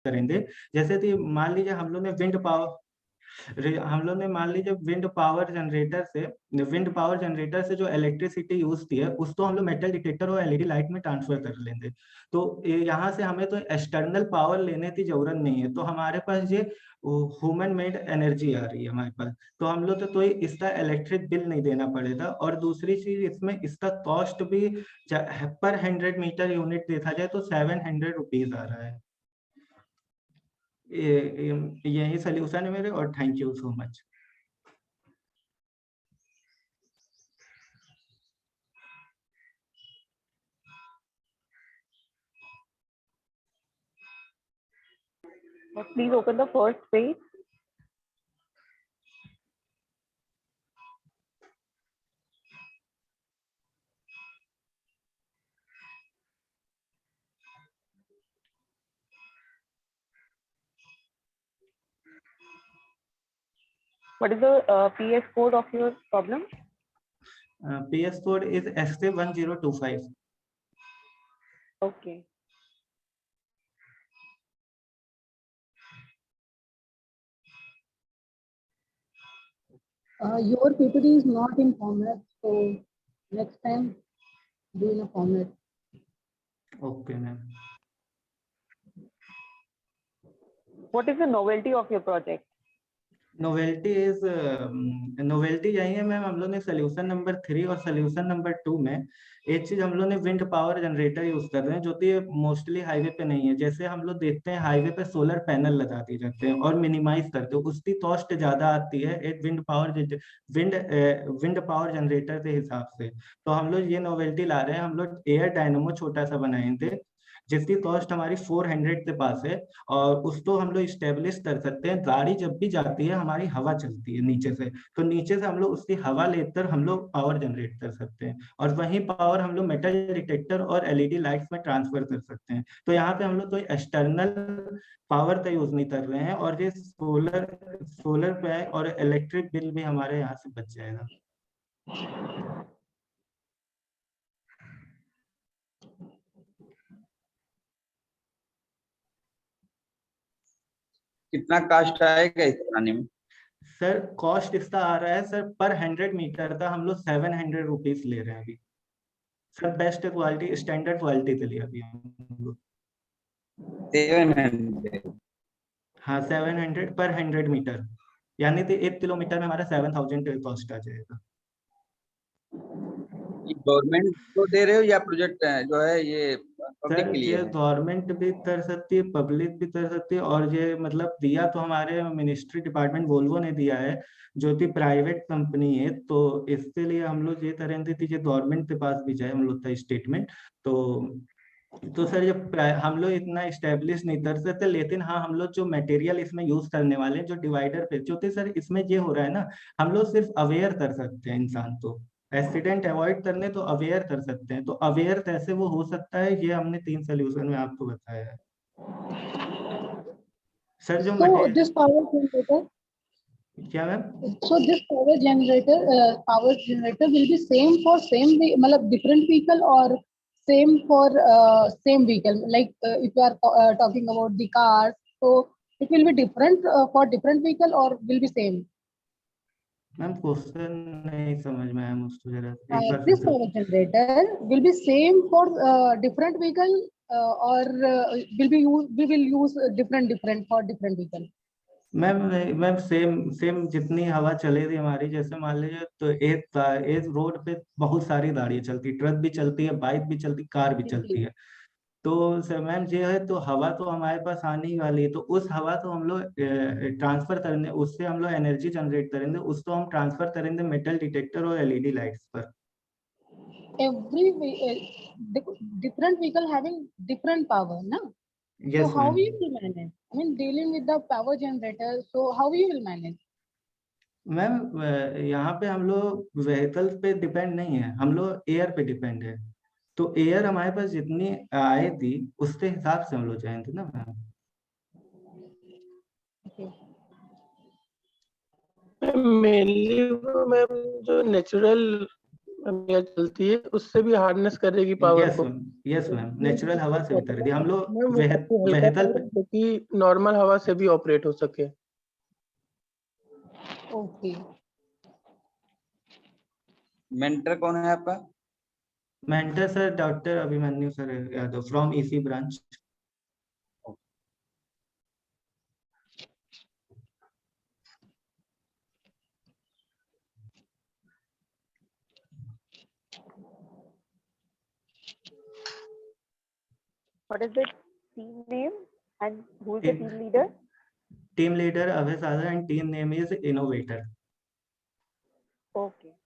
करेंगे। जैसे कि मान लीजिए हम लोग ने मान लीजिए विंड पावर जनरेटर से जो इलेक्ट्रिसिटी यूज की है उसको हम लोग मेटल डिटेक्टर और एलईडी लाइट में ट्रांसफर कर लेंगे। तो यहाँ से हमें तो एक्सटर्नल पावर लेने की जरूरत नहीं है, तो हमारे पास ये ह्यूमन मेड एनर्जी आ रही है हमारे पास, तो हम लोग तो इसका इलेक्ट्रिक बिल नहीं देना पड़ेगा। और दूसरी चीज इसमें इसका कॉस्ट भी पर 100 मीटर यूनिट देखा जाए तो 700 रुपीज आ रहा है। यही सोल्यूशन है मेरे, और thank you so much. Please open the first page. What is the PS code of your problem? PS code is SK1025. Okay. Your PPT is not in format, so next time do in a format. Okay, ma'am. What is the novelty of your project? Novelty यही है ma'am, हम लोग ने solution number 3 और solution number 2 में एक चीज हम लोग ने विंड पावर जनरेटर यूज कर रहे हैं जो कि मोस्टली हाईवे पे नहीं है। जैसे हम लोग देखते हैं हाईवे पे सोलर पैनल लगा दिए जाते हैं और मिनिमाइज करते हैं, उसकी कॉस्ट ज्यादा आती है एक विंड पावर जनरेटर के हिसाब से। तो हम लोग ये नोवेल्टी ला रहे हैं, हम लोग एयर डायनेमो छोटा सा बनाएंगे जिसकी कॉस्ट हमारी 400 के पास है, और उसको हम लोग स्टेब्लिश कर सकते हैं। गाड़ी जब भी जाती है हमारी हवा चलती है नीचे से, तो नीचे से हम लोग उसकी हवा लेकर हम लोग पावर जनरेट कर सकते हैं, और वही पावर हम लोग मेटल डिटेक्टर और एलईडी लाइट्स में ट्रांसफर कर सकते हैं। तो यहाँ पे हम लोग कोई एक्सटर्नल पावर का यूज नहीं कर रहे हैं, और ये सोलर पे और इलेक्ट्रिक बिल भी हमारे यहाँ से बच जाएगा। कितना कास्ट आएगा इस बनाने में? सर कॉस्ट इसका आ रहा है सर पर 100 मीटर का हम लोग 700 रुपीज ले रहे हैं अभी sir, best quality standard quality के लिए अभी हम लोग 700। हाँ 700 पर 100 मीटर, यानी कि 1 किलोमीटर में हमारा 7000 कॉस्ट आ जाएगा। गवर्नमेंट को दे रहे हो या प्रोजेक्ट जो है ये पब्लिक सर के लिए ये है? गवर्नमेंट भी कर सकती है, पब्लिक भी कर सकती है, और ये मतलब दिया तो हमारे मिनिस्ट्री डिपार्टमेंट वोल्वो ने दिया है जो कि प्राइवेट कंपनी है, तो इसके लिए हम लोग ये करेंगे कि ये गवर्नमेंट के पास भी जाए हम लोग का स्टेटमेंट। तो सर जब हम लोग इतना इस्टेब्लिश नहीं कर सकते, लेकिन हाँ हम लोग जो मटेरियल इसमें यूज करने वाले हैं जो डिवाइडर पे, क्योंकि सर इसमें ये हो रहा है ना, हम लोग सिर्फ अवेयर कर सकते हैं इंसान को, एक्सीडेंट अवॉइड करने तो अवेयर कर सकते हैं, तो अवेयर कैसे वो हो सकता है ये हमने 3 सोल्यूशन में आपको बताया है सर। जो So this power generator. क्या ma'am? So this power generator will be same for मतलब different vehicle or same for same vehicle. Like if you are talking about the cars, so it will be different for different vehicle or will be same. Ma'am question नहीं समझ में आया मुझको, जरा एक बार This फिर power generator will be same for different vehicle or we will use different for different vehicle. Ma'am same जितनी हवा चलेगी हमारी, जैसे मान लीजिए तो एक रोड पे बहुत सारी गाड़ियां चलती, ट्रक भी चलती है, बाइक भी चलती, कार भी चलती है, तो सर मैम ये है तो हवा तो हमारे पास आने ही वाली है, तो उस हवा को हम लोग ट्रांसफर करेंगे, उससे हम लोग एनर्जी जनरेट करेंगे, उसको हम ट्रांसफर करेंगे मेटल डिटेक्टर और एलईडी लाइट्स पर। Different vehicle having different power, na? Yes, so how ma'am. we will manage? I mean, dealing with the power generator, so how we will manage? Ma'am यहाँ पे हम लोग vehicles पे depend नहीं है, हम लोग एयर पे डिपेंड है, तो एयर हमारे पास जितनी आएगी उसके हिसाब से हम लोग जाएंगे ना मैम। मेनली मैम जो नेचुरल या चलती है उससे भी हार्नेस करेगी पावर को। यस मैम, नेचुरल हवा से भी कर दी हम लोग। मैम वो काफी हल्का व्हीकल था कि नॉर्मल हवा से भी ऑपरेट हो सके। ओके। मेंटर कौन है आपका? Mentor sir doctor Abhimanyu sir Yadav from EC branch. What is the team name and who is the team leader? Team leader Abhay Sada and team name is Innovator. Okay.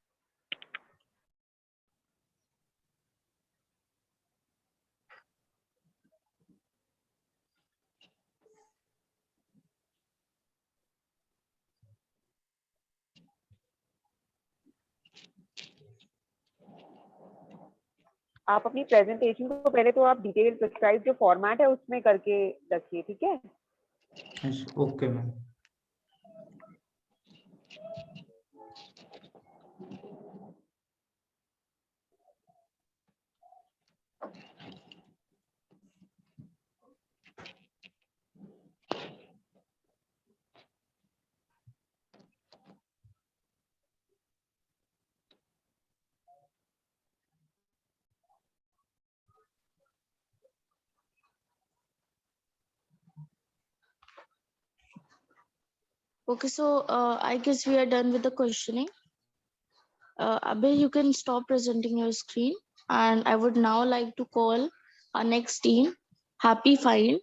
आप अपनी presentation को पहले तो आप detail prescribe जो format है उसमें करके रखिए, ठीक है? Okay ma'am. Okay, so I guess we are done with the questioning. Abhay, you can stop presenting your screen. And I would now like to call our next team, Happy Find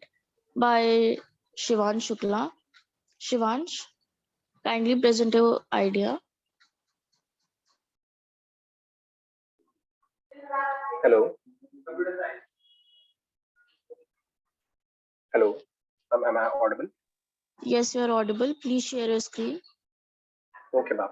by Shivansh Shukla. Shivansh, kindly present your idea. Hello. Hello. Am I audible? Yes, you are audible. Please share your screen. Okay, ma'am.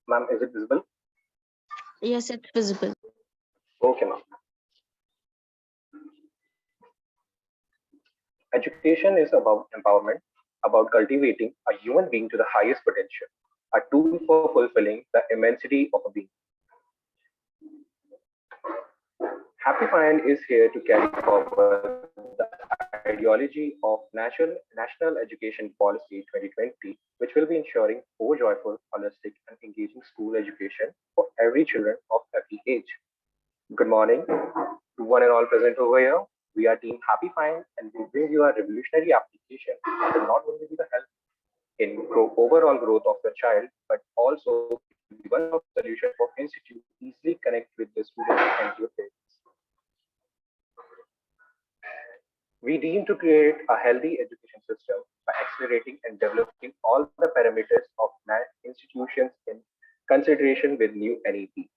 Ma'am, is it visible? Yes, it's visible. Okay, ma'am. Education is about empowerment, about cultivating a human being to the highest potential, a tool for fulfilling the immensity of a being. Happy Find is here to carry forward the ideology of National Education Policy 2020, which will be ensuring more joyful, holistic, and engaging school education for every children of every age. Good morning to one and all present over here. We are Team Happy Find, and we bring you a revolutionary application that will not only be the help in overall growth of your child, but also be one of the solution for institute to easily connect with the students and your parents. We deem to create a healthy education system by accelerating and developing all the parameters of institutions in consideration with new NEP,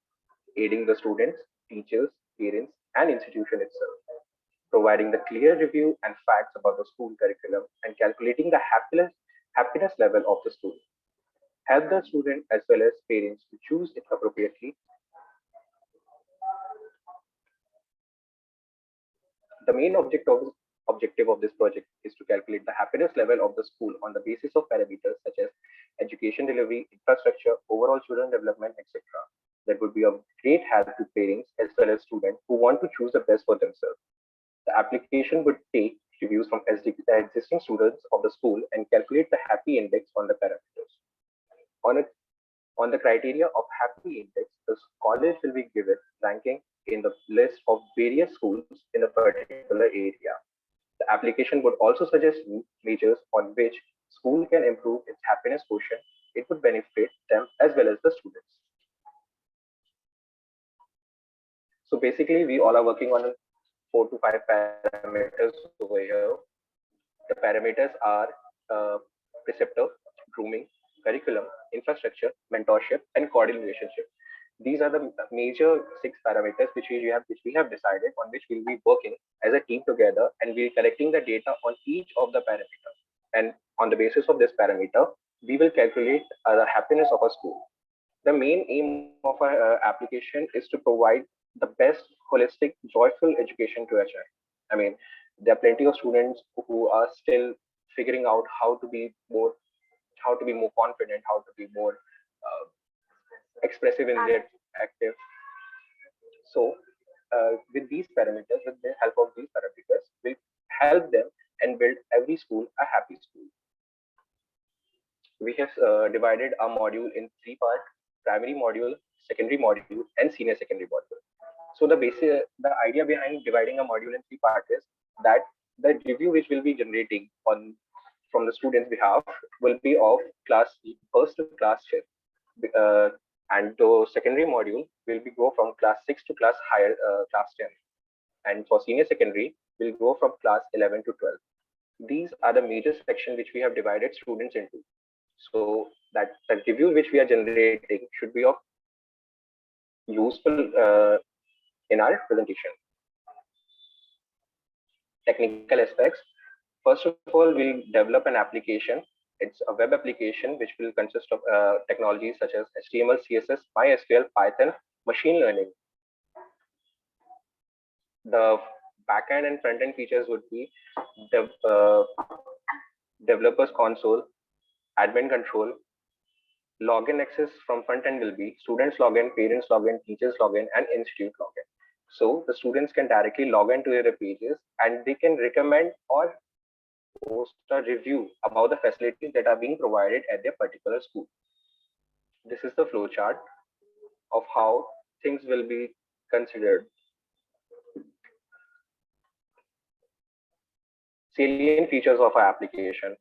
aiding the students, teachers, parents, and institution itself, providing the clear review and facts about the school curriculum and calculating the happiness level of the student. Help the student as well as parents to choose it appropriately. The main objective of this project is to calculate the happiness level of the school on the basis of parameters such as education delivery, infrastructure, overall student development, etc. That would be of great help to parents as well as students who want to choose the best for themselves. The application would take reviews from existing students of the school and calculate the happy index on the parameters. On the criteria of happy index, the college will be given ranking in the list of various schools in a particular area. The application would also suggest measures on which school can improve its happiness quotient. It would benefit them as well as the students. So basically, we all are working on 4 to 5 parameters over here. The parameters are preceptor, grooming, curriculum, infrastructure, mentorship, and coordinating relationship. These are the major 6 parameters which we have decided on, which we'll be working as a team together, and we're collecting the data on each of the parameters. And on the basis of this parameter, we will calculate the happiness of a school. The main aim of our application is to provide the best holistic, joyful education to a child. I mean, there are plenty of students who are still figuring out how to be more confident, how to be more expressive in their active. So with these parameters, with the help of these parameters, we help them and build every school a happy school. We have divided our module in 3 parts: primary module, secondary module, and senior secondary module. So the idea behind dividing a module in 3 parts is that the review which will be generating from the students' behalf will be of class 1st to class 5th, and the secondary module will be go from class 6 to class 10, and for senior secondary will go from class 11 to 12. These are the major sections which we have divided students into, so that the review which we are generating should be of useful in our presentation. Technical aspects. First of all, we'll develop an application. It's a web application which will consist of technologies such as HTML, CSS, MySQL, Python, machine learning. The backend and front-end features would be developers console, admin control, login access from front-end will be students login, parents login, teachers login, and institute login. So the students can directly log into their pages and they can recommend or post a review about the facilities that are being provided at their particular school. This is the flow chart of how things will be considered. Salient features of our application.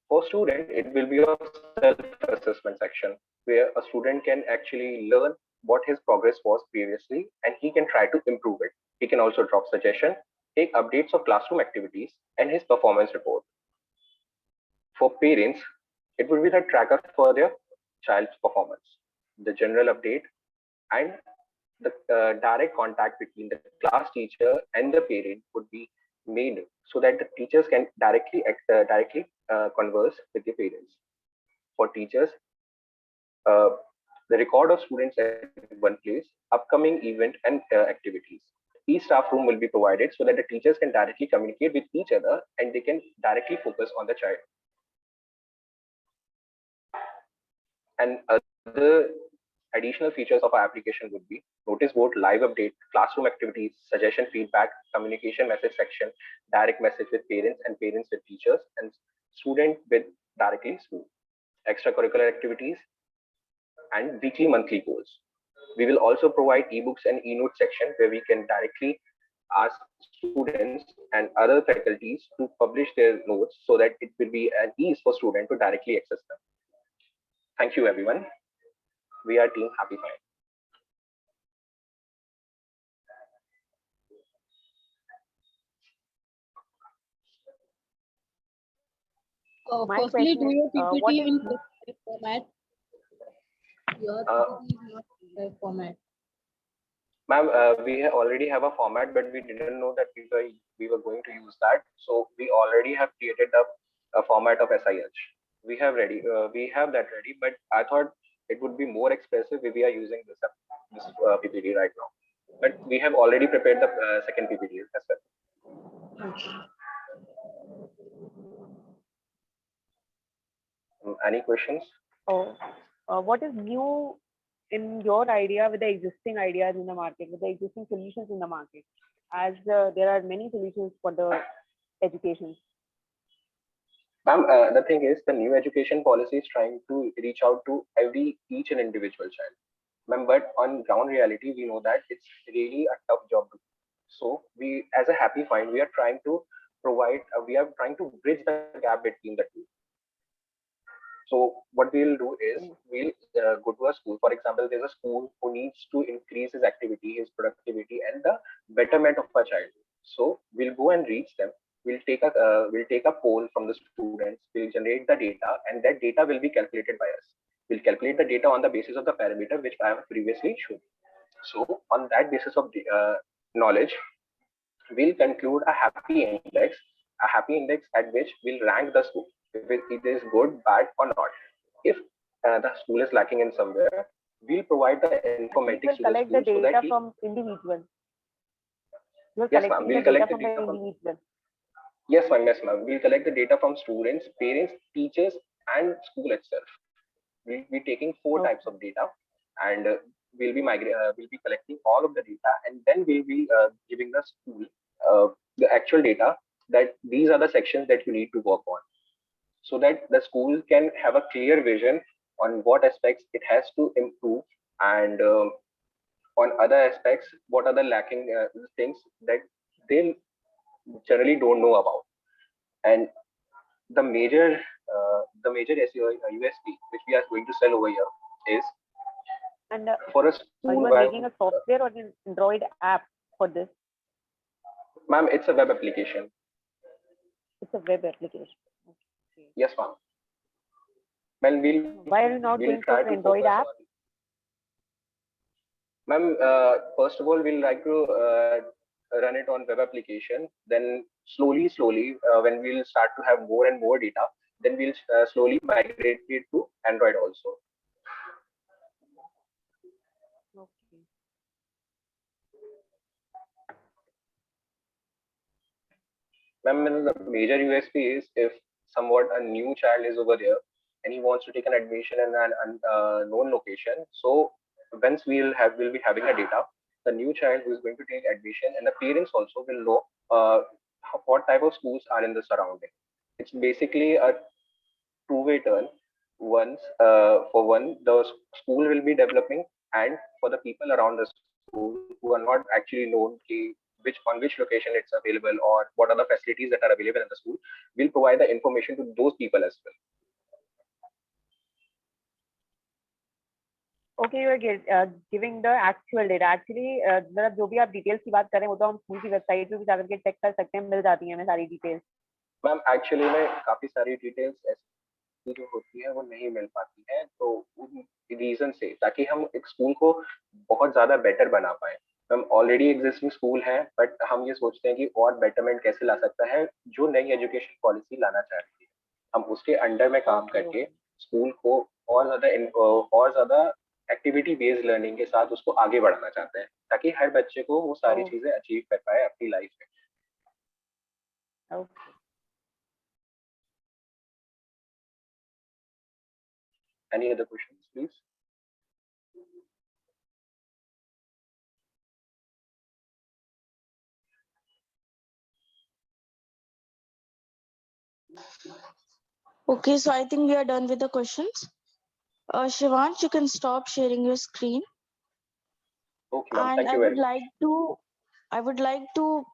For student, it will be a self-assessment section where a student can actually learn what his progress was previously and he can try to improve it. He can also drop suggestion, take updates of classroom activities, and his performance report. For parents, it will be the tracker for their child's performance, the general update, and the direct contact between the class teacher and the parent would be made so that the teachers can directly converse with the parents. For teachers, the record of students at one place, upcoming event and activities. Each staff room will be provided so that the teachers can directly communicate with each other and they can directly focus on the child. And other additional features of our application would be notice board, live update, classroom activities, suggestion, feedback, communication message section, direct message with parents and parents with teachers, and student with directly school, extracurricular activities, and weekly, monthly goals. We will also provide ebooks and e-note section where we can directly ask students and other faculties to publish their notes so that it will be an ease for students to directly access them. Thank you, everyone. We are Team Happy Fine. Firstly, do your PPT in format. Your PPT is not in format. Ma'am, we already have a format, but we didn't know that we were going to use that. So we already have created a format of SIH. We have that ready, but I thought it would be more expressive if we are using this PPT right now. But we have already prepared the second PPT as well. Any questions? What is new in your idea with the existing ideas in the market, with the existing solutions in the market, as there are many solutions for the education? Ma'am, the thing is, the new education policy is trying to reach out to each and individual child. Ma'am, but on ground reality, we know that it's really a tough job to do. So we, as a Happy Find, we are trying to provide, we are trying to bridge the gap between the two. So what we'll do is we'll go to a school. For example, there's a school who needs to increase his activity, his productivity, and the betterment of a child. So we'll go and reach them. We'll take a poll from the students. We'll generate the data, and that data will be calculated by us. We'll calculate the data on the basis of the parameter which I have previously shown. So on that basis of the knowledge, we'll conclude a happy index at which we'll rank the school if it is good, bad, or not. If the school is lacking in somewhere, we'll provide the informatics to the collect the school data from individual. Yes, ma'am. We'll collect the data from individual. Yes, ma'am. We'll collect the data from students, parents, teachers, and school itself. We'll be taking four types of data, and we'll be collecting all of the data, and then we'll be giving the school the actual data that these are the sections that you need to work on, so that the school can have a clear vision on what aspects it has to improve, and on other aspects, what are the lacking things that they generally don't know about. And the major SEO USP which we are going to sell over here is, and for a school, you are making a software or an Android app for this? Ma'am, it's a web application. It's a web application. Okay. Yes, ma'am. Well, why are you not going for an Android app? Ma'am, first of all, we'll like to run it on web application. Then slowly, when we'll start to have more and more data, then we'll slowly migrate it to Android also. Okay. Ma'am, the major USP is if somewhat a new child is over there and he wants to take an admission in an unknown location. So once we'll be having a data, the new child who is going to take admission and the parents also will know what type of schools are in the surrounding. It's basically a two-way turn. Once for one, the school will be developing, and for the people around the school who are not actually known on which location it's available or what are the facilities that are available in the school, we'll provide the information to those people as well. Okay, you are giving the actual data. Actually, मतलब जो भी आप details की बात करें वो तो हम स्कूल की वेबसाइट पे भी जाकर के चेक कर सकते हैं, मिल जाती है हमें सारी डिटेल्स. मैम, एक्चुअली में काफी सारी डिटेल्स ऐसी जो होती है वो नहीं मिल पाती है, तो उन रीजन से, ताकि हम एक स्कूल को बहुत ज्यादा बेटर बना पाए. हम ऑलरेडी एग्जिस्टिंग स्कूल है, बट हम ये सोचते हैं कि और बेटरमेंट कैसे ला सकता है जो नई एजुकेशन पॉलिसी लाना चाह रही है. हम उसके अंडर में काम करके स्कूल को और ज्यादा एक्टिविटी बेस्ड लर्निंग के साथ उसको आगे बढ़ाना चाहते हैं, ताकि हर बच्चे को वो सारी चीजें अचीव कर पाए अपनी लाइफ में. Okay. Any other questions, please? Okay, so I think we are done with the questions. Shivansh, you can stop sharing your screen. Okay, ma'am. And Thank you very much. I would like to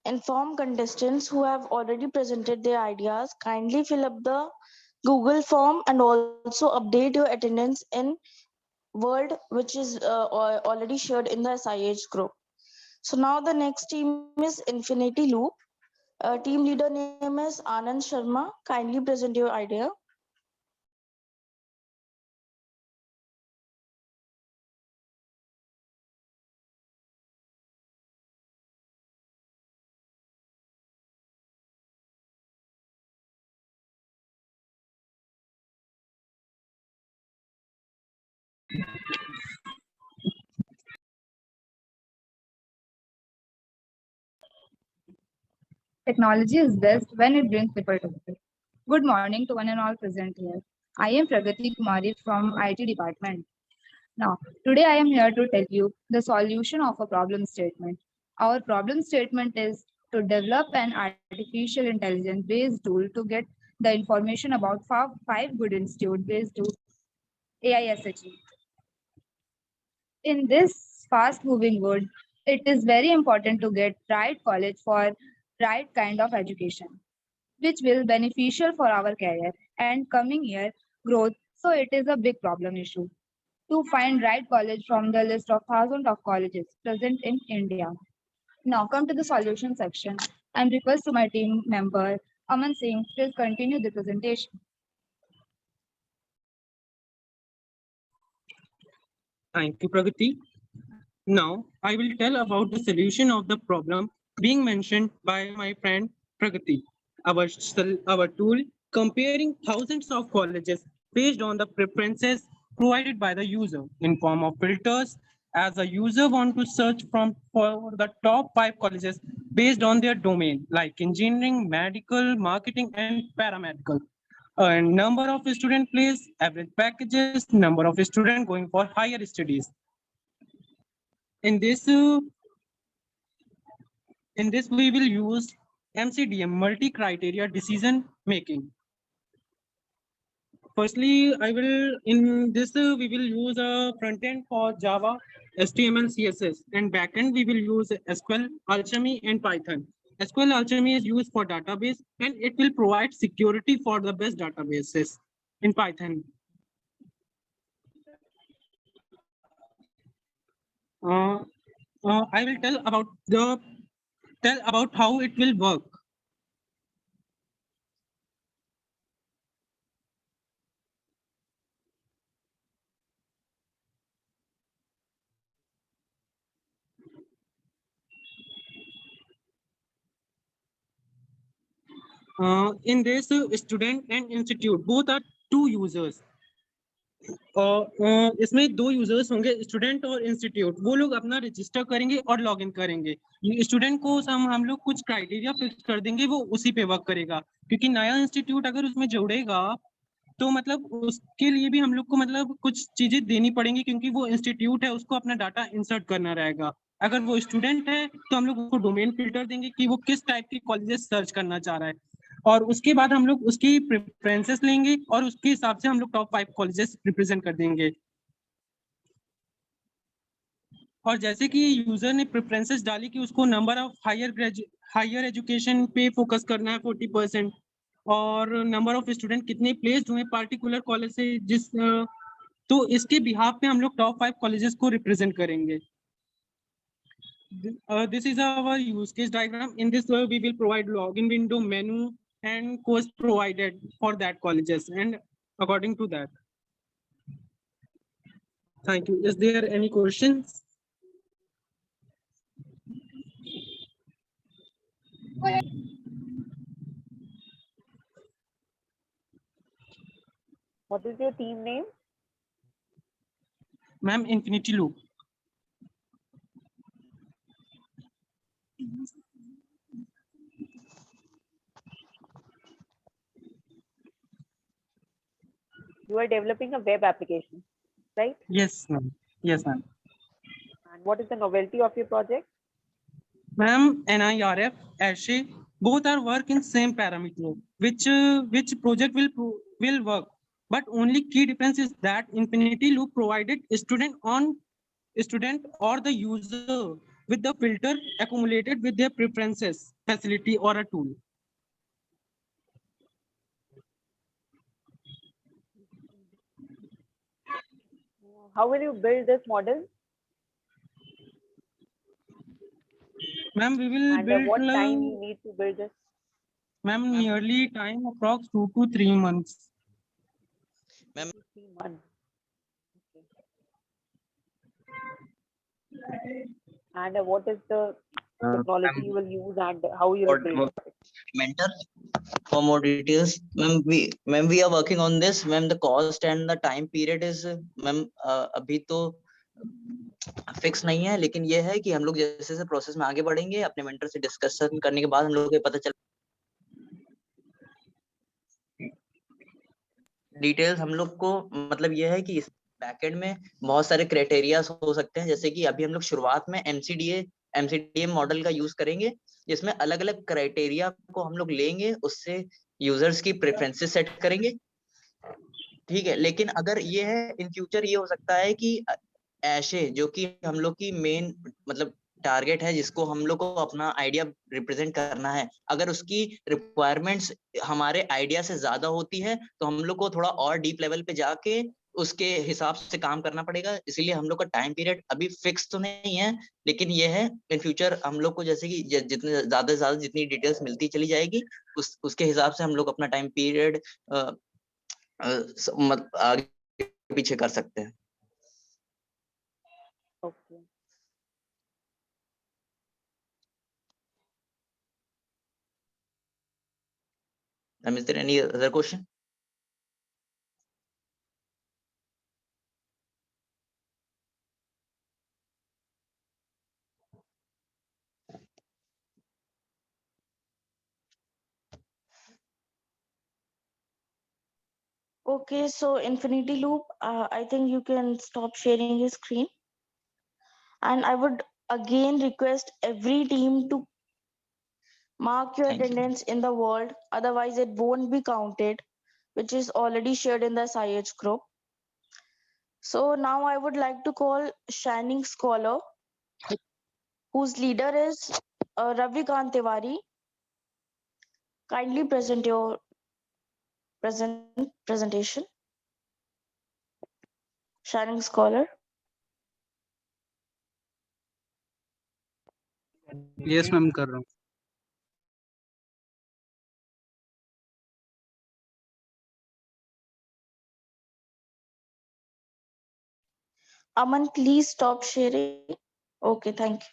inform contestants who have already presented their ideas, kindly fill up the Google form and also update your attendance in Word, which is already shared in the SIH group. So now the next team is Infinity Loop. Team leader name is Anand Sharma. Kindly present your idea. Technology is best when it brings people together. Good morning to one and all present here. I am Preeti Mishra from IT department. Now, today I am here to tell you the solution of a problem statement. Our problem statement is to develop an artificial intelligence based tool to get the information about five good institutes based to AICTE. In this fast moving world, it is very important to get right college for right kind of education, which will beneficial for our career and coming year growth. So it is a big problem issue to find right college from the list of thousands of colleges present in India. Now come to the solution section and request to my team member Aman Singh, please continue the presentation. Thank you, Pragati. Now, I will tell about the solution of the problem being mentioned by my friend Pragati. Our tool comparing thousands of colleges based on the preferences provided by the user in form of filters, as a user want to search for the top 5 colleges based on their domain like engineering, medical, marketing, and paramedical. And number of student place, average packages, number of student going for higher studies. In this we will use MCDM, multi-criteria decision making. Firstly, we will use a front end for Java, HTML, CSS, and backend we will use SQL, Alchemy, and Python. SQL Alchemy is used for database, and it will provide security for the best databases in Python. I will tell about how it will work. In this, student and institute both are two users. इसमें 2 users होंगे, student और institute. वो लोग अपना register करेंगे और login करेंगे. Student को हम लोग कुछ क्राइटेरिया फिक्स कर देंगे, वो उसी पे वर्क करेगा. क्योंकि नया इंस्टीट्यूट अगर उसमें जुड़ेगा तो मतलब उसके लिए भी हम लोग को मतलब कुछ चीजें देनी पड़ेंगी, क्योंकि वो इंस्टीट्यूट है, उसको अपना डाटा इंसर्ट करना रहेगा. अगर वो स्टूडेंट है तो हम लोग उसको डोमेन फिल्टर देंगे कि वो किस टाइप की कॉलेजेस सर्च करना चाह रहा है, और उसके बाद हम लोग उसकी प्रेफरेंसेस लेंगे और उसके हिसाब से हम लोग टॉप 5 कॉलेजेस रिप्रेजेंट कर देंगे. और जैसे कि यूजर ने प्रेफरेंसेस डाली कि उसको नंबर ऑफ हायर एजुकेशन पे फोकस करना है 40%, और नंबर ऑफ स्टूडेंट कितने प्लेस्ड हुए पार्टिकुलर कॉलेज से, तो इसके बिहाफ पे हम लोग टॉप 5 कॉलेजेस को रिप्रेजेंट करेंगे. This is our use case diagram. In this way, we will provide login window, menu, and course provided for that colleges, and according to that. Thank you. Is there any questions? What is your team name? Ma'am, Infinity Loop. You are developing a web application, right? Yes, ma'am. Yes, ma'am. And what is the novelty of your project? Ma'am, NIRF, AICTE, both are work in same parameter, which project will work. But only key difference is that Infinity Loop provided student or the user with the filter accumulated with their preferences, facility, or a tool. How will you build this model? Ma'am, we will build. What time you need to build this? Ma'am, nearly time approx 2 to 3 months. Ma'am, 3 months. Okay. And what is the technology you will use and how you will build it? Mentor for more details. Ma'am, we are working on this. Ma'am, the cost and the time period is ma'am अभी तो fix नहीं है, लेकिन ये है कि हम लोग जैसे जैसे प्रोसेस में आगे बढ़ेंगे, अपने मेंटर से डिस्कशन करने के बाद हम लोग को पता चल डिटेल्स. हम लोग को मतलब ये है कि इस बैकएंड में बहुत सारे क्राइटेरिया हो सकते हैं, जैसे कि अभी हम लोग शुरुआत में MCDM मॉडल का यूज करेंगे, जिसमें अलग अलग क्राइटेरिया को हम लोग लेंगे, उससे यूजर्स की प्रेफरेंसेस सेट करेंगे. ठीक है, लेकिन अगर ये है इन फ्यूचर ये हो सकता है कि ऐसे जो कि हम लोग की मेन मतलब टारगेट है जिसको हम लोग को अपना आइडिया रिप्रेजेंट करना है, अगर उसकी रिक्वायरमेंट्स हमारे आइडिया से ज्यादा होती है तो हम लोग को थोड़ा और डीप लेवल पे जाके उसके हिसाब से काम करना पड़ेगा। इसीलिए हम लोग का टाइम पीरियड अभी फिक्स तो नहीं है, लेकिन ये है इन फ्यूचर हम लोग को जैसे कि जितने ज्यादा से ज्यादा जितनी डिटेल्स मिलती चली जाएगी उसके हिसाब से हम लोग अपना टाइम पीरियड आगे पीछे कर सकते हैं। Okay. Is there any other question? Okay, so Infinity Loop, I think you can stop sharing your screen. And I would again request every team to mark your Thank you. attendance in the world, otherwise it won't be counted, which is already shared in the SIH group. So now I would like to call Shining Scholar, whose leader is Ravikant Tiwari. Kindly present your presentation. Shining Scholar. Yes ma'am कर रहा हूँ। Aman, please stop sharing. Okay, thank you.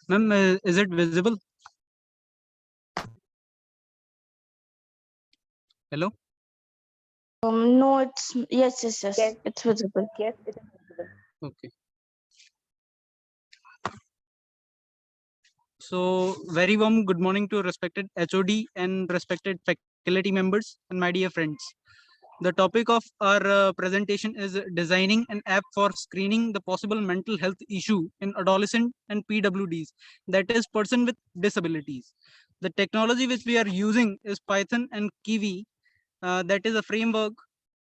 Ma'am is it visible? Hello? No, yes, Yes. it's visible. Yes, it is visible. Okay. So very warm good morning to respected HOD and respected faculty members and my dear friends. The topic of our presentation is designing an app for screening the possible mental health issue in adolescent and PWDs, that is person with disabilities. The technology which we are using is Python and Kiwi, that is a framework,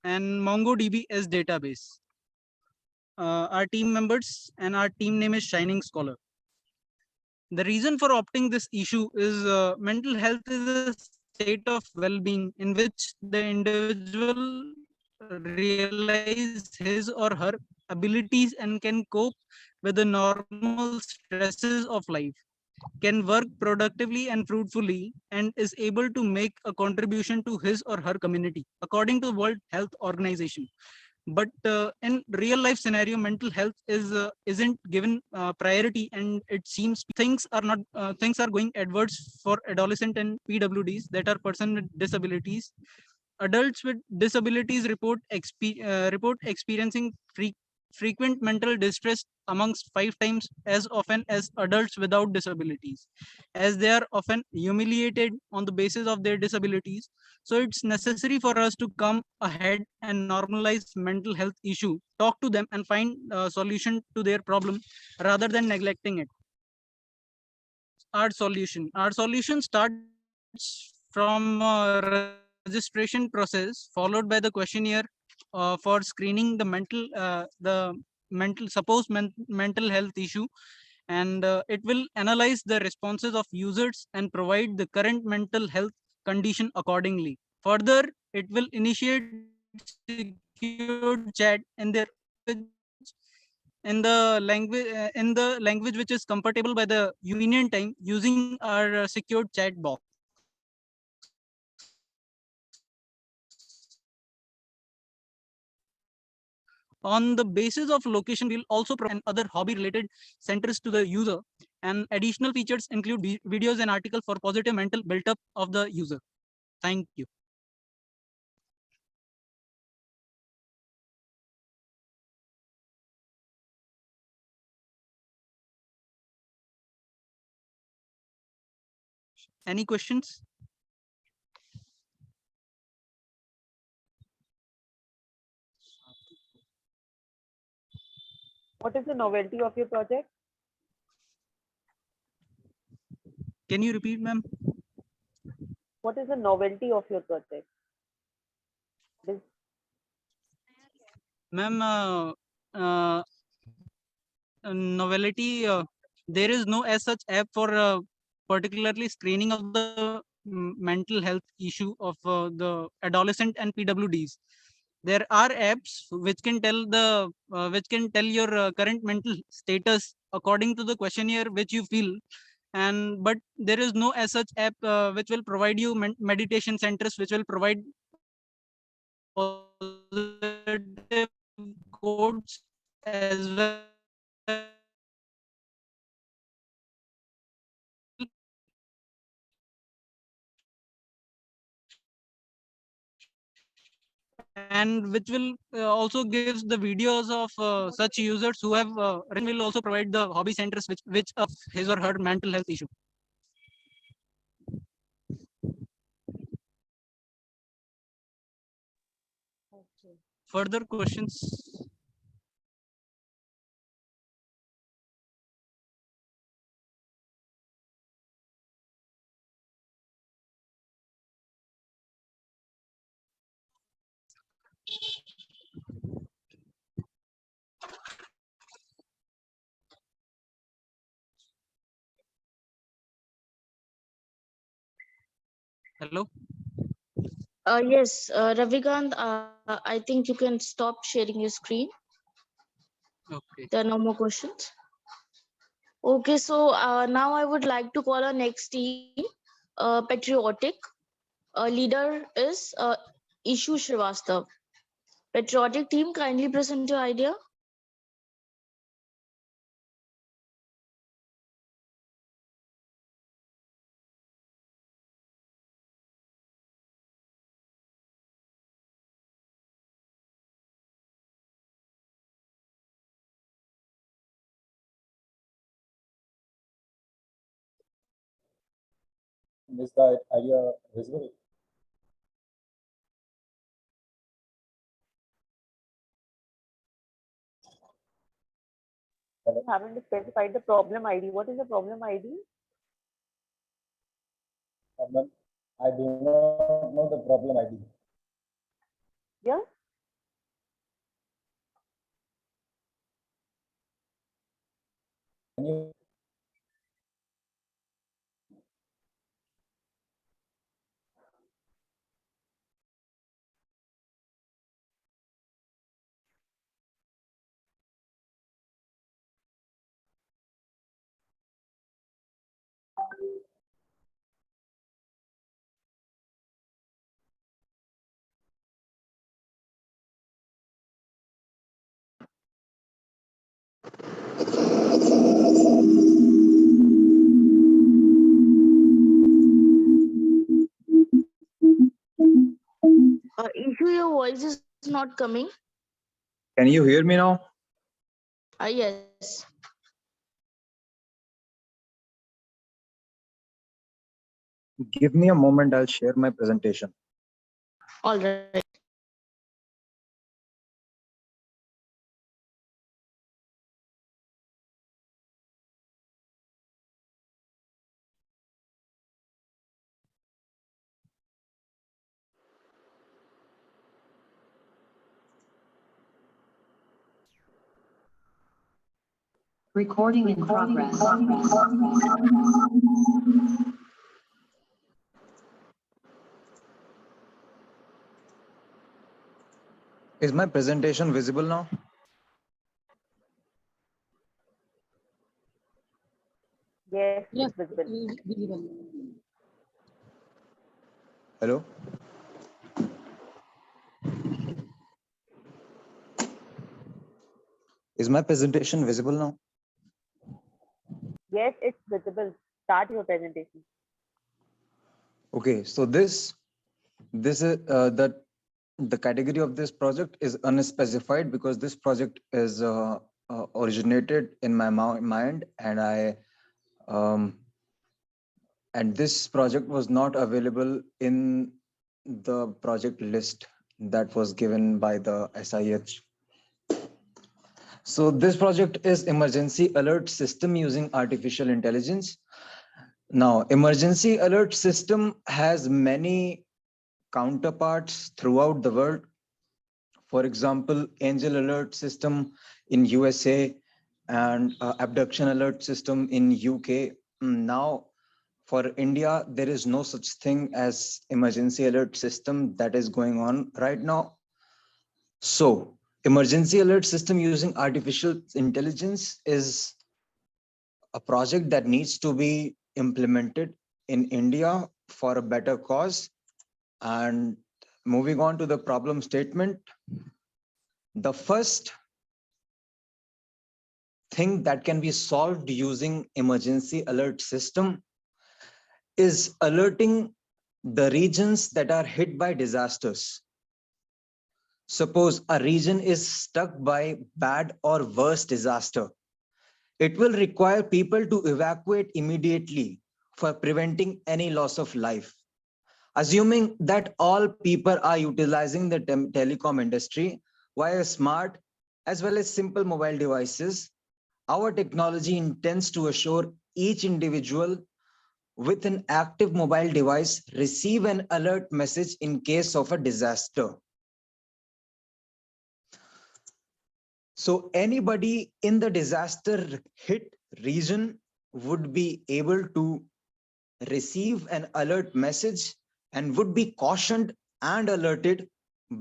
and MongoDB as database. Our team members and our team name is Shining Scholar. The reason for opting this issue is mental health is a state of well-being in which the individual realize his or her abilities and can cope with the normal stresses of life, can work productively and fruitfully, and is able to make a contribution to his or her community, according to the World Health Organization. But in real life scenario, mental health isn't given priority, and it seems things are going adverse for adolescent and PWDs, that are person with disabilities. Adults with disabilities report experiencing frequent mental distress amongst 5 times as often as adults without disabilities, as they are often humiliated on the basis of their disabilities. So it's necessary for us to come ahead and normalize mental health issue, talk to them and find a solution to their problem rather than neglecting it. Our solution starts from registration process followed by the questionnaire for screening the mental health issue, and it will analyze the responses of users and provide the current mental health condition accordingly. Further, it will initiate secured chat in the language which is comfortable by the union time using our secured chat box. On the basis of location, we'll also provide other hobby related centers to the user, and additional features include videos and articles for positive mental built up of the user. Thank you. Any questions? What is the novelty of your project? Can you repeat, ma'am? What is the novelty of your project? This, Ma'am, novelty, there is no as such app for particularly screening of the mental health issue of the adolescent and PWDs. There are apps which can tell your current mental status according to the questionnaire which you fill, and but there is no as such app which will provide you meditation centers which will provide positive codes as well. And which will also gives the videos of such users who have will also provide the hobby centers which of his or her mental health issue. Further questions? Hello. Yes, Ravikant, I think you can stop sharing your screen. Okay. There are no more questions. Okay, so now I would like to call our next team, Patriotic. Leader is Ishu Srivastav. Patriotic team, kindly present your idea. Is the idea visible? you haven't specified the problem ID. What is the problem ID? I do not know the problem ID. Yeah. Can you? Ishu, your voice is not coming. Can you hear me now? Yes. Give me a moment, I'll share my presentation. All right. Recording in progress. Is my presentation visible now? Yes, Yes, it's visible. visible. Hello? Is my presentation visible now? Yes, it's visible. Start your presentation. Okay, so this is the category of this project is unspecified because this project is originated in my mind, and and this project was not available in the project list that was given by the SIH. So this project is emergency alert system using artificial intelligence. Now, emergency alert system has many counterparts throughout the world. For example, angel alert system in USA and abduction alert system in UK. Now, for India, there is no such thing as emergency alert system that is going on right now. So, emergency alert system using artificial intelligence is a project that needs to be implemented in India for a better cause. And moving on to the problem statement, the first thing that can be solved using emergency alert system is alerting the regions that are hit by disasters. Suppose a region is struck by bad or worse disaster. It will require people to evacuate immediately for preventing any loss of life. Assuming that all people are utilizing the telecom industry via smart as well as simple mobile devices, our technology intends to assure each individual with an active mobile device receive an alert message in case of a disaster. So anybody in the disaster hit region would be able to receive an alert message and would be cautioned and alerted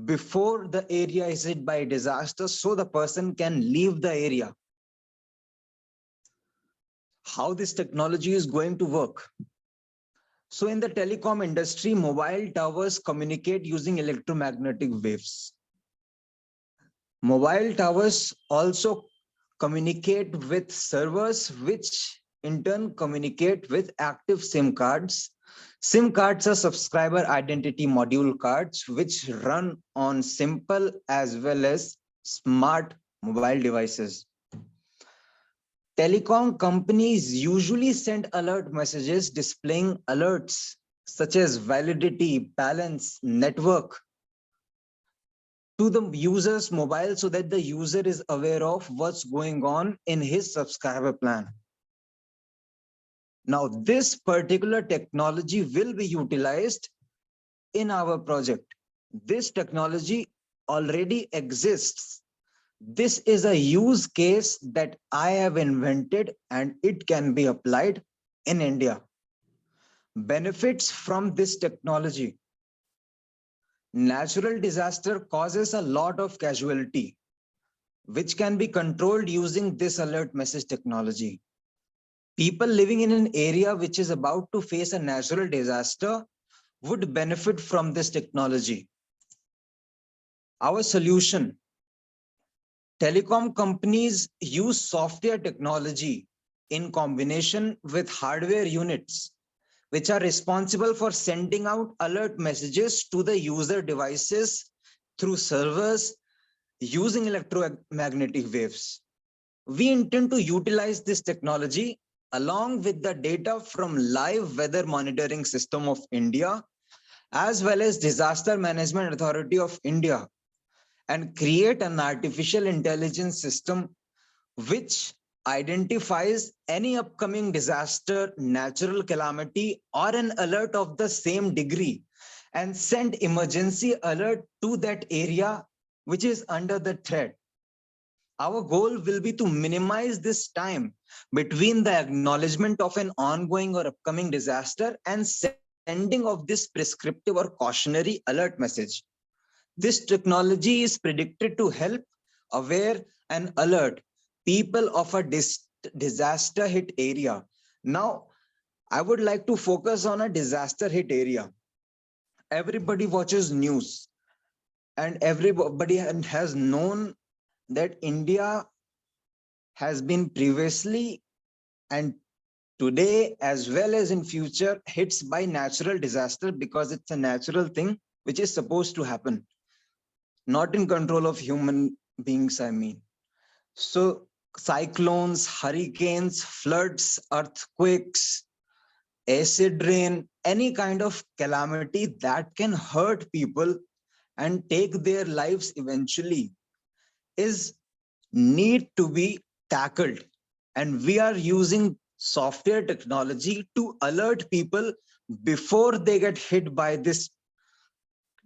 before the area is hit by a disaster, so the person can leave the area. How this technology is going to work? So in the telecom industry, mobile towers communicate using electromagnetic waves. Mobile towers also communicate with servers, which in turn communicate with active SIM cards. SIM cards are subscriber identity module cards, which run on simple as well as smart mobile devices. Telecom companies usually send alert messages displaying alerts such as validity, balance, network to the user's mobile so that the user is aware of what's going on in his subscriber plan. Now, this particular technology will be utilized in our project. This technology already exists. This is a use case that I have invented and it can be applied in India. Benefits from this technology. Natural disaster causes a lot of casualty, which can be controlled using this alert message technology. People living in an area which is about to face a natural disaster would benefit from this technology. Our solution. Telecom companies use software technology in combination with hardware units, which are responsible for sending out alert messages to the user devices through servers using electromagnetic waves. We intend to utilize this technology along with the data from live weather monitoring system of India, as well as Disaster Management Authority of India, and create an artificial intelligence system which identifies any upcoming disaster, natural calamity, or an alert of the same degree and send emergency alert to that area which is under the threat. Our goal will be to minimize this time between the acknowledgement of an ongoing or upcoming disaster and sending of this prescriptive or cautionary alert message. This technology is predicted to help aware and alert people of a disaster hit area. Now, I would like to focus on a disaster hit area. Everybody watches news and everybody has known that India has been previously and today as well as in future hits by natural disaster because it's a natural thing which is supposed to happen. Not in control of human beings, I mean. So cyclones, hurricanes, floods, earthquakes, acid rain, any kind of calamity that can hurt people and take their lives eventually is need to be tackled. And we are using software technology to alert people before they get hit by this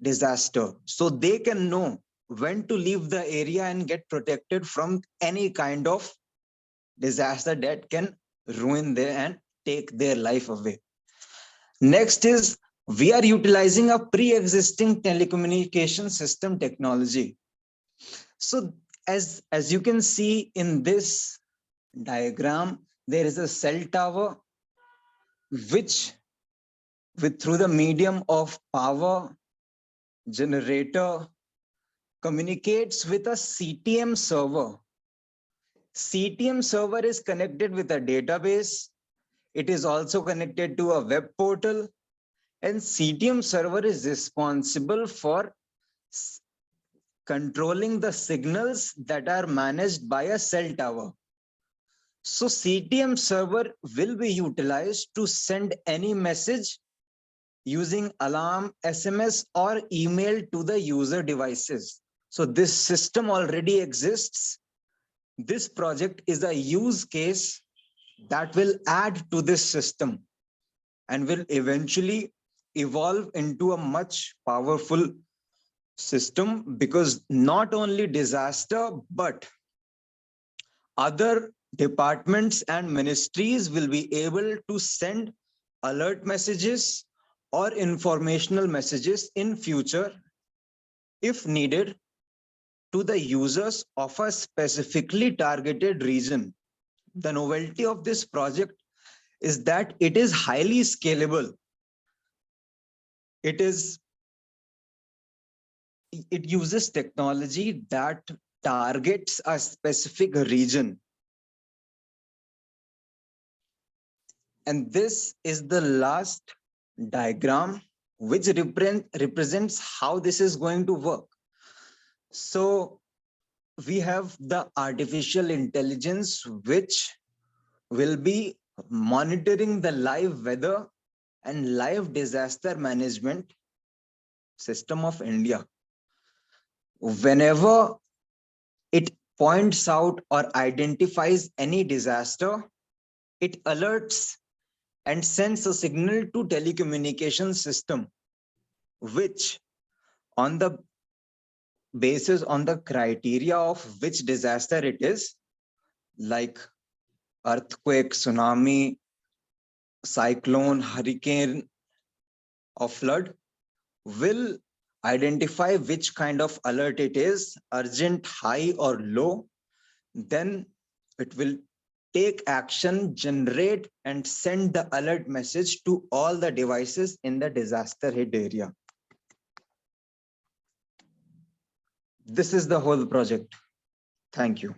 disaster, so they can know when to leave the area and get protected from any kind of disaster that can ruin their and take their life away. Next is we are utilizing a pre-existing telecommunication system technology. So as you can see in this diagram, there is a cell tower which through the medium of power generator communicates with a CTM server. CTM server is connected with a database. It is also connected to a web portal, and CTM server is responsible for controlling the signals that are managed by a cell tower. So CTM server will be utilized to send any message using alarm, SMS, or email to the user devices. So this system already exists. This project is a use case that will add to this system and will eventually evolve into a much powerful system, because not only disaster, but other departments and ministries will be able to send alert messages or informational messages in future, if needed, to the users of a specifically targeted region. The novelty of this project is that it is highly scalable. It uses technology that targets a specific region. And this is the last diagram which represents how this is going to work. So we have the artificial intelligence which will be monitoring the live weather and live disaster management system of India. Whenever it points out or identifies any disaster, it alerts and sends a signal to telecommunication system, which on the basis on the criteria of which disaster it is, like earthquake, tsunami, cyclone, hurricane, or flood, will identify which kind of alert it is, urgent, high, or low. Then it will take action, generate, and send the alert message to all the devices in the disaster hit area. This is the whole project. Thank you.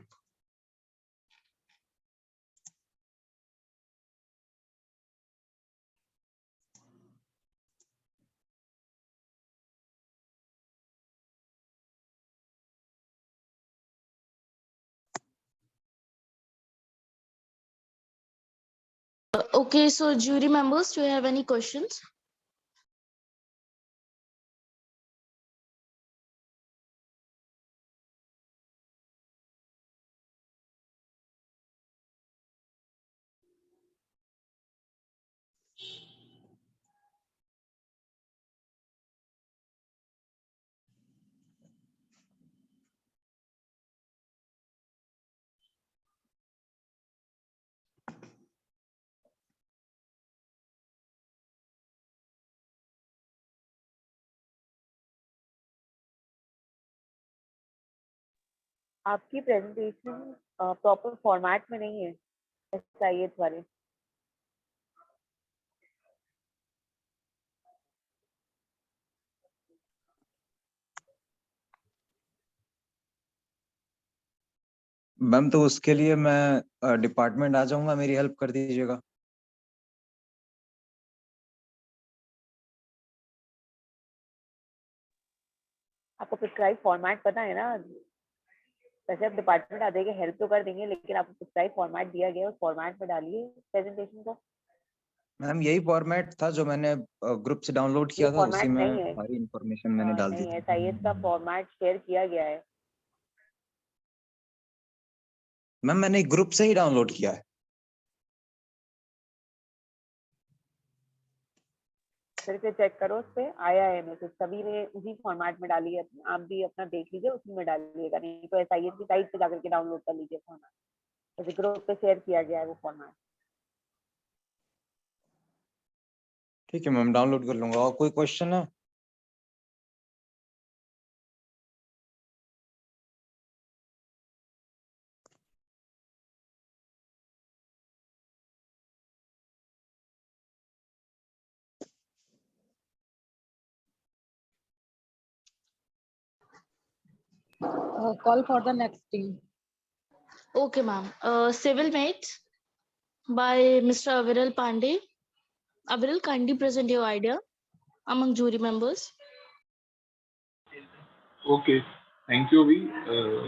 Okay, so jury members, do you have any questions? आपकी presentation proper format में नहीं है, चाहिए वाले. Ma'am तो उसके लिए मैं डिपार्टमेंट आ जाऊंगा, मेरी हेल्प कर दीजिएगा. आपको प्रिस्क्राइब फॉर्मेट पता है ना? वैसे आप डिपार्टमेंट आ जाएंगे, हेल्प तो कर देंगे, लेकिन आपको प्रिस्क्राइब फॉर्मेट दिया गया है, उस फॉर्मेट में डालिए प्रेजेंटेशन को. मैम यही फॉर्मेट था जो मैंने ग्रुप से डाउनलोड किया था, उसी में नहीं है। सारी इंफॉर्मेशन मैंने डाल दी नहीं, थी। SIS का फॉर्मेट शेयर किया गया है। मैम मैंने एक ग्रुप से ही डाउनलोड किया है। फिर से चेक करो, उस पे आया है मैसेज, सभी ने उसी फॉर्मेट में डाली है। आप भी अपना देख लीजिए, उसी में डालिएगा, नहीं तो SIS की साइट पे जाकर के डाउनलोड कर लीजिए फॉर्मेट। तो ग्रुप पे शेयर किया गया है वो फॉर्मेट। ठीक है मैम, डाउनलोड कर लूंगा। और कोई क्वेश्चन है? Call for the next team. Okay, ma'am. Civil mates by Mr. Aviral Pandey. Aviral, kindly present your idea among jury members. Okay, thank you, Avi.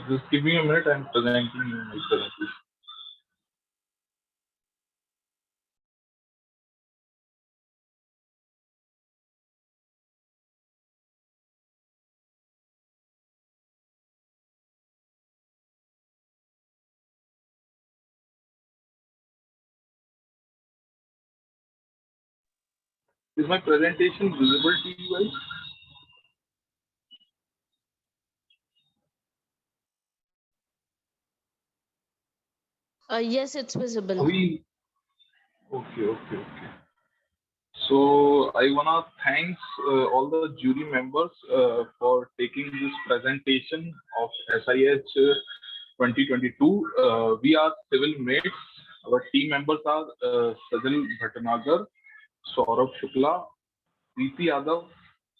Just give me a minute. I'm presenting you my presentation. Is my presentation visible to you guys? Yes, it's visible. Avi? Okay. So I wanna thanks all the jury members for taking this presentation of SIH 2022. We are civil mates. Our team members are Sajal Bhatnagar, Saurabh Shukla, Preeti Yadav,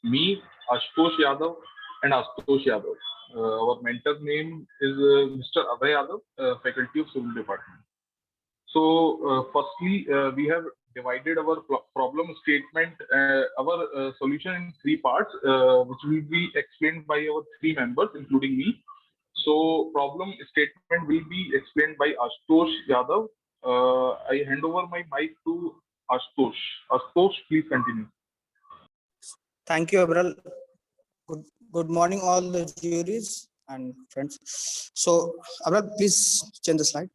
me, Ashutosh Yadav, and Ashutosh Yadav. Our mentor's name is Mr. Abhay Yadav, Faculty of Civil Department. So, firstly, we have divided our problem statement, our solution in three parts, which will be explained by our three members, including me. So, problem statement will be explained by Ashutosh Yadav. I hand over my mic to Ashutosh. Ashutosh, please continue. Thank you, Aviral. Good morning, all the juries and friends. So, Aviral, please change the slide.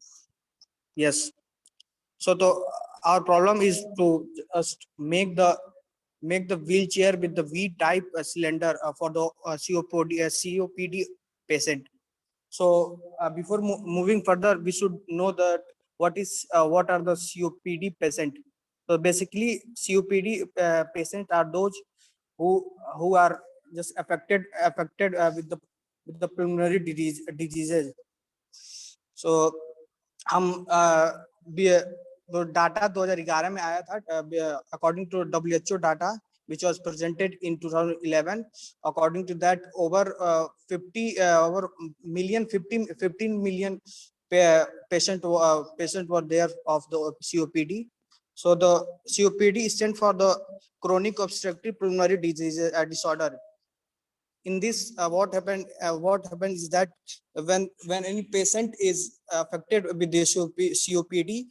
Yes. So, our problem is to just make the wheelchair with the V-type cylinder for the COPD patient. So, before moving further, we should know that what are the COPD patient. So, basically, COPD patients are those who are just affected with the pulmonary diseases. So, हम तो data 2011 में आया था, according to WHO data which was presented in 2011. According to that, over 15 million patient were there of the COPD. So the COPD stands for the chronic obstructive pulmonary disease disorder. In this, what happens is that when any patient is affected with the COPD,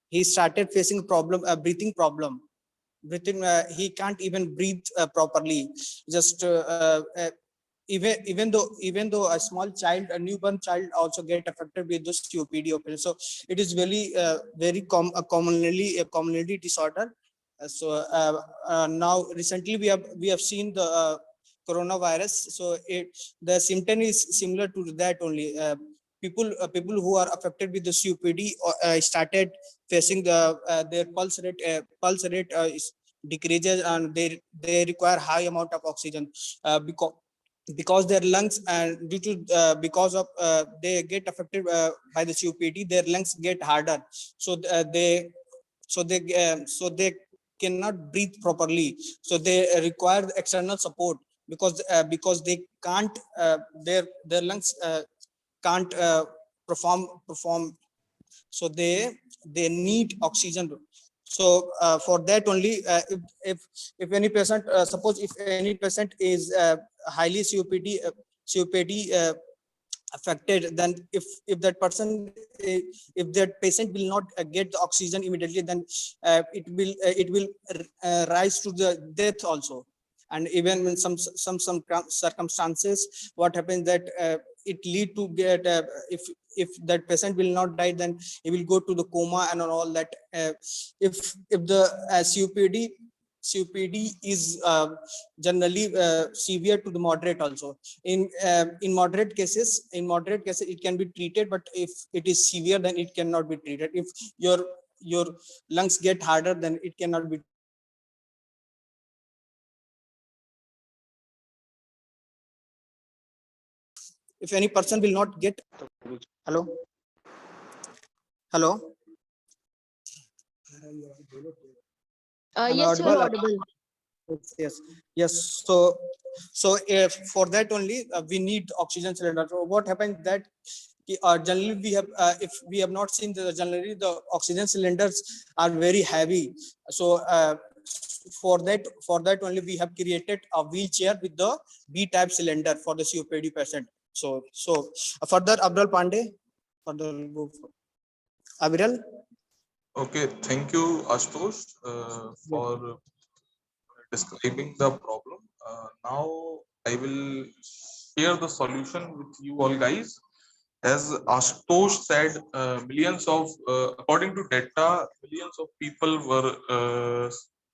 he started facing breathing problem. He can't even breathe properly. Just even though a small child, a newborn child, also get affected with the COPD. So it is very commonly disorder. So now recently we have seen the coronavirus. So the symptom is similar to that only. People who are affected with the COPD started facing their pulse rate decreases, and they require high amount of oxygen because their lungs, and due to because of they get affected by the COPD, their lungs get harder. So they cannot breathe properly. So they require external support because they can't their lungs can't perform. So they need oxygen. So for that only, if any patient, suppose if any patient is highly COPD affected, then if that person, if that patient will not get the oxygen immediately, then it will rise to the death also. And even when some circumstances, what happens that it lead to get if that patient will not die, then he will go to the coma and all that. If the COPD is generally severe to the moderate also. In moderate cases, it can be treated, but if it is severe, then it cannot be treated. If your lungs get harder, then it cannot be. If any person will not get, hello. Yes, you are audible. Yes. So if for that only we need oxygen cylinder. So what happens that generally we have if we have not seen generally the oxygen cylinders are very heavy. So for that only we have created a wheelchair with the B-type cylinder for the COPD patient. So further, Abdul Pandey, further go for Aviral. Okay, thank you, Ashutosh, for describing the problem. Now I will share the solution with you all guys. As Ashutosh said, according to data, millions of people were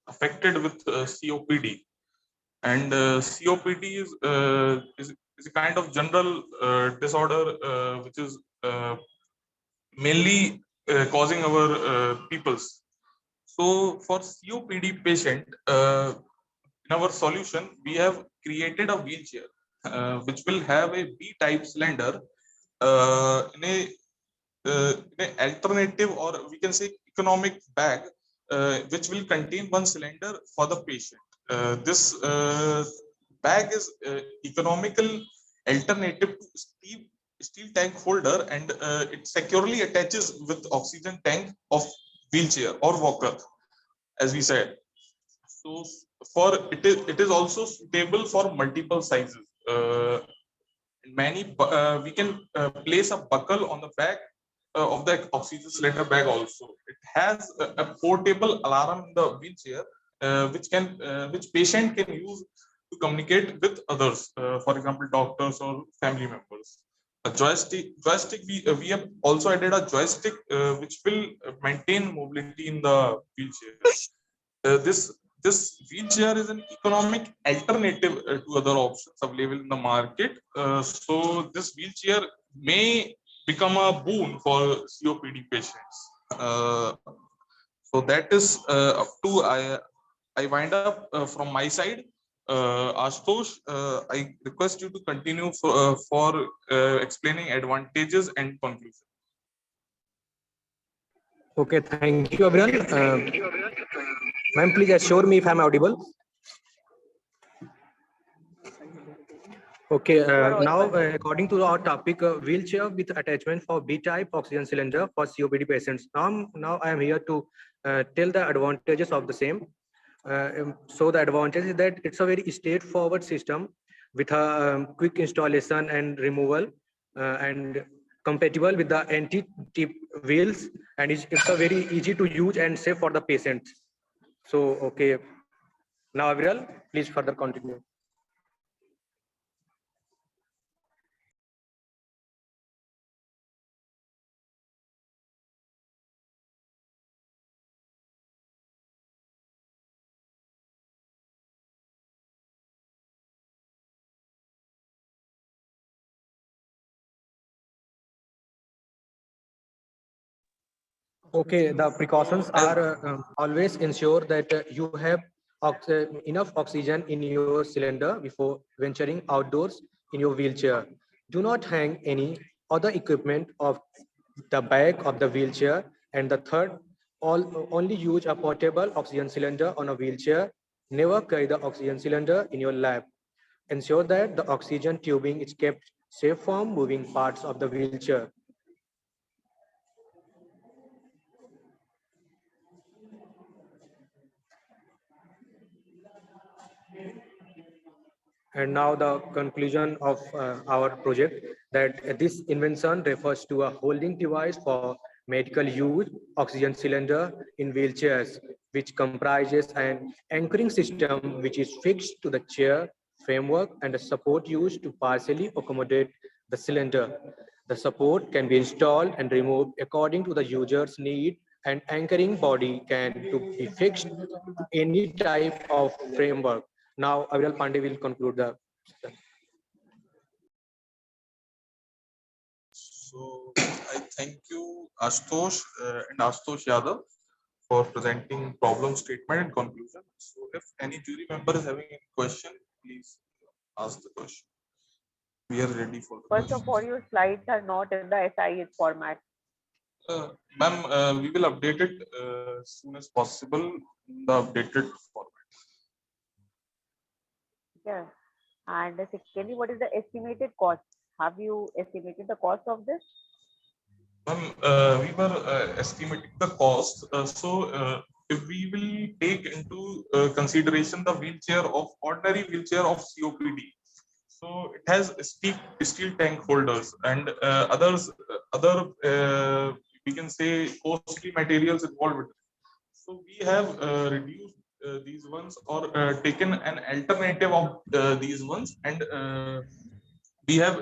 affected with COPD. And COPD is a kind of general disorder which is mainly causing our peoples. So for COPD patient, in our solution, we have created a wheelchair which will have a B-type cylinder in an alternative, or we can say economic bag, which will contain one cylinder for the patient. This bag is economical alternative to steel tank holder, and it securely attaches with oxygen tank of wheelchair or walker, as we said. So it is also suitable for multiple sizes. We can place a buckle on the back of the oxygen cylinder bag also. It has a portable alarm in the wheelchair, which patient can use to communicate with others, for example, doctors or family members. A joystick we have also added a joystick which will maintain mobility in the wheelchair. This wheelchair is an economic alternative to other options available in the market. So this wheelchair may become a boon for COPD patients. So that is up to I wind up from my side. Ashutosh, I request you to continue for explaining advantages and conclusion. Okay, thank you, Aviral. Ma'am, please assure me if I'm audible. Okay, now according to our topic, wheelchair with attachment for B-type oxygen cylinder for COPD patients. Now I am here to tell the advantages of the same. So the advantage is that it's a very straightforward system with a quick installation and removal, and compatible with the anti-tip wheels, and it's a very easy to use and safe for the patient. So okay, now Aviral, please further continue. Okay, the precautions are always ensure that you have enough oxygen in your cylinder before venturing outdoors in your wheelchair. Do not hang any other equipment of the back of the wheelchair. And the third, only use a portable oxygen cylinder on a wheelchair. Never carry the oxygen cylinder in your lap. Ensure that the oxygen tubing is kept safe from moving parts of the wheelchair. And now the conclusion of our project. that this invention refers to a holding device for medical use, oxygen cylinder in wheelchairs, which comprises an anchoring system which is fixed to the chair framework and a support used to partially accommodate the cylinder. The support can be installed and removed according to the user's need, and anchoring body can to be fixed to any type of framework. Now, Aviral Pandey will conclude the. So I thank you, Ashutosh and Ashutosh Yadav, for presenting problem statement and conclusion. So if any jury member is having any question, please ask the question. We are ready for the First of all, your slides are not in the SIS format. Ma'am, we will update it as soon as possible in the updated format. Yeah. And secondly, what is the estimated cost? Have you estimated the cost of this? We were estimating the cost. If we will take into consideration the ordinary wheelchair of COPD, so it has steel tank holders and other we can say costly materials involved with it. So we have reduced these ones or taken an alternative of these ones, and we have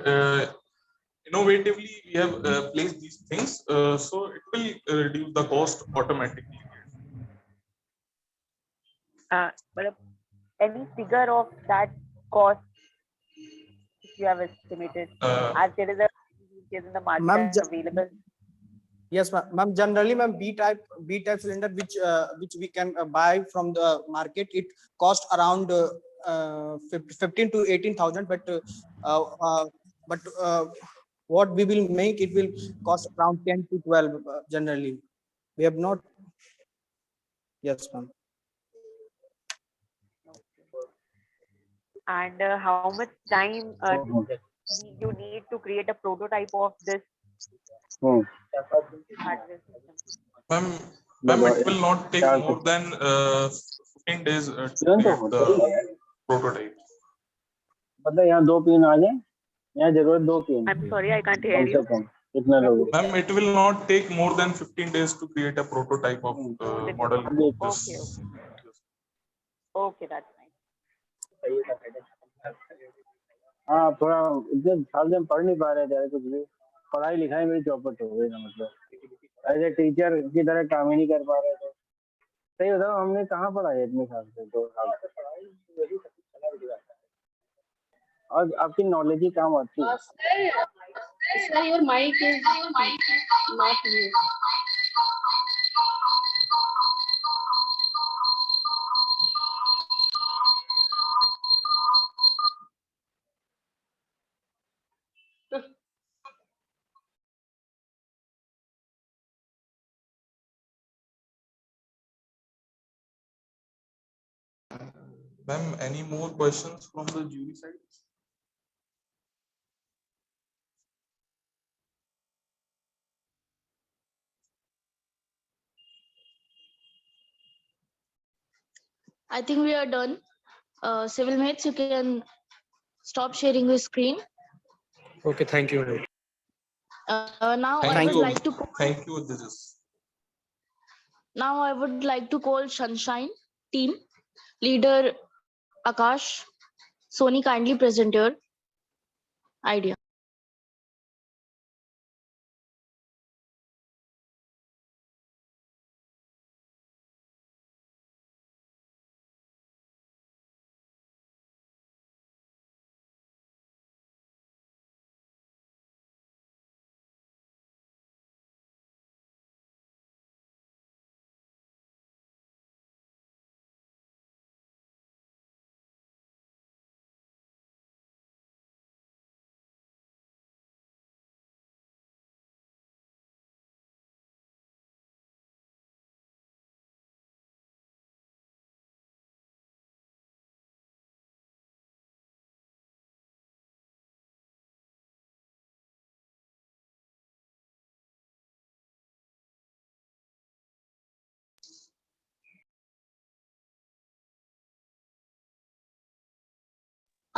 innovatively we have placed these things, so it will reduce the cost automatically. But any figure of that cost if you have estimated, as there is a wheelchair in the market available? Yes, ma'am. Generally, ma'am, B type cylinder, which we can buy from the market, it cost around 15 to 18,000. But what we will make, it will cost around 10 to 12. Generally, we have not. Yes, ma'am. And how much time you need to create a prototype of this hardware system? Ma'am, it will not take more than 15 days to create the prototype. मतलब यहाँ 2 pin आ जाए, यहाँ जरूरत 2 pin. I'm sorry, I can't hear you. कितना लोग? Ma'am, it will not take more than 15 days to create a prototype of model. Okay, that's fine. हाँ, थोड़ा इतने साल से हम पढ़ नहीं पा रहे थे कुछ भी. पढ़ाई लिखाई मेरी चौपट हो गई ना, मतलब ऐसे टीचर की तरह काम ही नहीं कर पा रहे थे. सही बताओ, हमने कहाँ पढ़ा है इतने साल से? 2 साल और आपकी नॉलेज ही काम आती है. Sir, your mic is not here. Ma'am, any more questions from the jury side? I think we are done. Civil mates, you can stop sharing the screen. Okay, thank you. Now Thank I would you. like to. Thank you. This is. Now I would like to call Sunshine team leader Akash. Sony, kindly present your idea.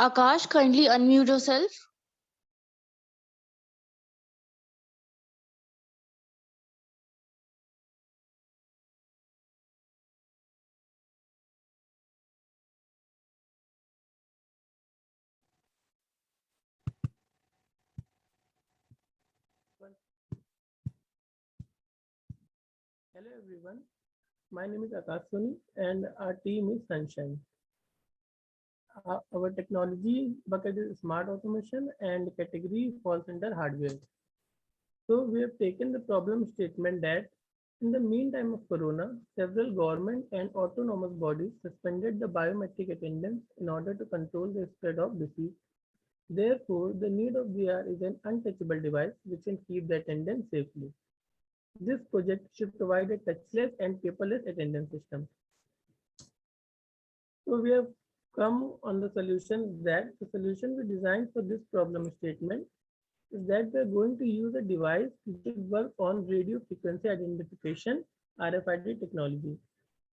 Akash, kindly unmute yourself. Hello everyone, my name is Akash Soni and our team is Sunshine. Our technology bucket is smart automation and category falls under hardware. So we have taken the problem statement that in the meantime of Corona, several government and autonomous bodies suspended the biometric attendance in order to control the spread of disease. Therefore, the need of VR is an untouchable device which can keep the attendance safely. This project should provide a touchless and paperless attendance system. So we have come on the solution that the solution we designed for this problem statement is that we're going to use a device which will work on radio frequency identification, RFID technology.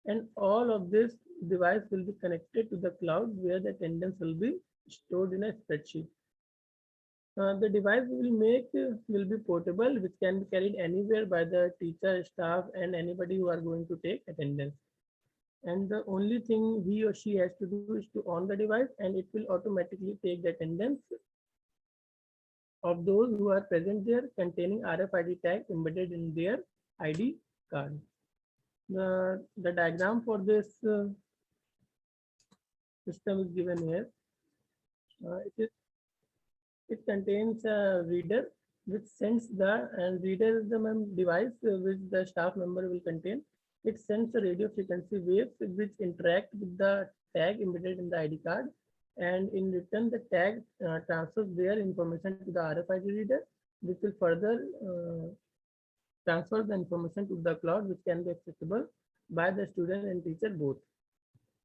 And all of this device will be connected to the cloud where the attendance will be stored in a spreadsheet. The device will be portable, which can be carried anywhere by the teacher, staff, and anybody who are going to take attendance. And the only thing he or she has to do is to on the device, and it will automatically take the attendance of those who are present there containing RFID tag embedded in their ID card. The diagram for this system is given here. It contains a reader which sends and reader is the device which the staff member will contain. It sends the radio frequency waves which interact with the tag embedded in the ID card, and in return the tag transfers their information to the RFID reader, which will further transfer the information to the cloud, which can be accessible by the student and teacher both.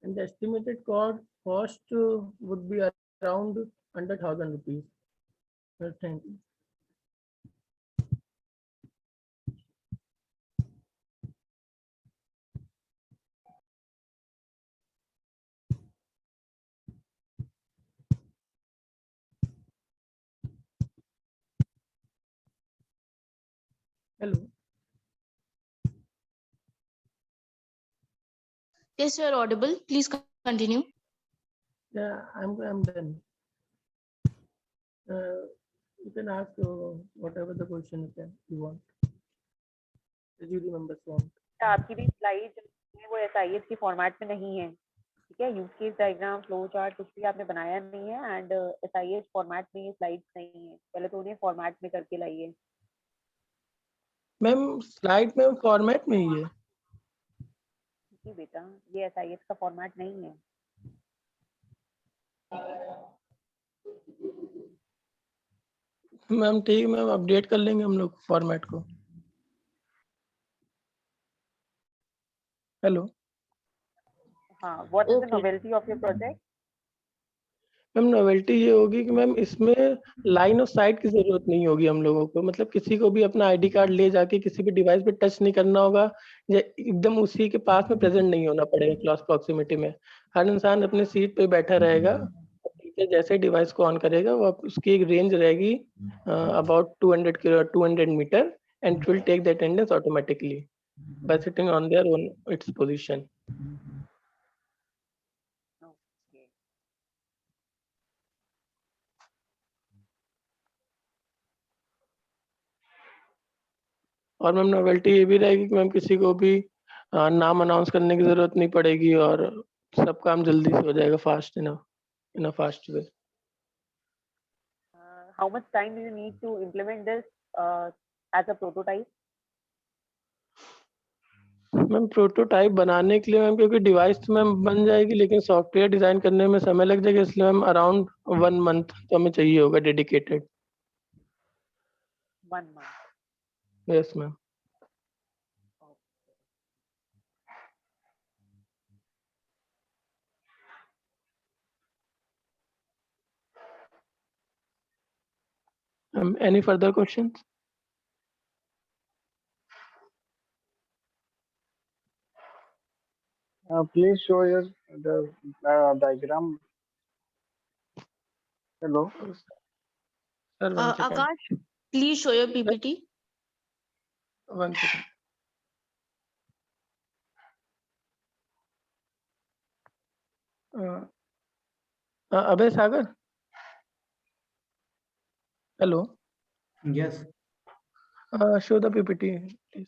And the estimated cost would be around under 1,000 rupees. Thank you. Hello. Yes, you are audible. Please continue. Yeah, I'm done. You can ask whatever the question you want. The jury members want. आपकी भी slide वो SIS की format में नहीं है, ठीक है? Use case diagram, flow chart कुछ भी आपने बनाया नहीं है, एंड SIS फॉर्मेट में ये स्लाइड्स नहीं है. पहले तो उन्हें फॉर्मेट में करके लाइए. मैम स्लाइड में फॉर्मेट में ही है. जी बेटा, ये SIS का फॉर्मेट नहीं है. मैम ठीक है मैम, अपडेट कर लेंगे हम लोग फॉर्मेट को. हेलो. हाँ, what is the novelty of your project? Ma'am novelty ये होगी कि मैम इसमें लाइन ऑफ साइट की जरूरत नहीं होगी हम लोगों को. मतलब किसी को भी अपना ID कार्ड ले जाके किसी भी डिवाइस पे टच नहीं करना होगा, या एकदम उसी के पास में प्रेजेंट नहीं होना पड़ेगा क्लोज प्रॉक्सिमिटी में. हर इंसान अपने सीट पे बैठा रहेगा. टीचर जैसे डिवाइस को ऑन करेगा वो उसकी एक रेंज रहेगी about 200 metre, and it will take the attendance automatically by sitting on their own its position. और मैम नोवेल्टी ये भी रहेगी कि मैम किसी को भी नाम अनाउंस करने की जरूरत नहीं पड़ेगी और सब काम जल्दी से हो जाएगा fast in a fast way. How much time do you need to implement this as a prototype? Ma'am prototype बनाने के लिए मैम क्योंकि डिवाइस तो मैम बन जाएगी, लेकिन सॉफ्टवेयर डिजाइन करने में समय लग जाएगा, इसलिए मैम अराउंड 1 मंथ तो हमें चाहिए होगा dedicated. 1 month. Yes ma'am. Any further questions? Please show the diagram. Hello. Sir, one second. Akash, please show your PPT. 1 second. अबे सागर. Hello. Yes. Show the PPT, please.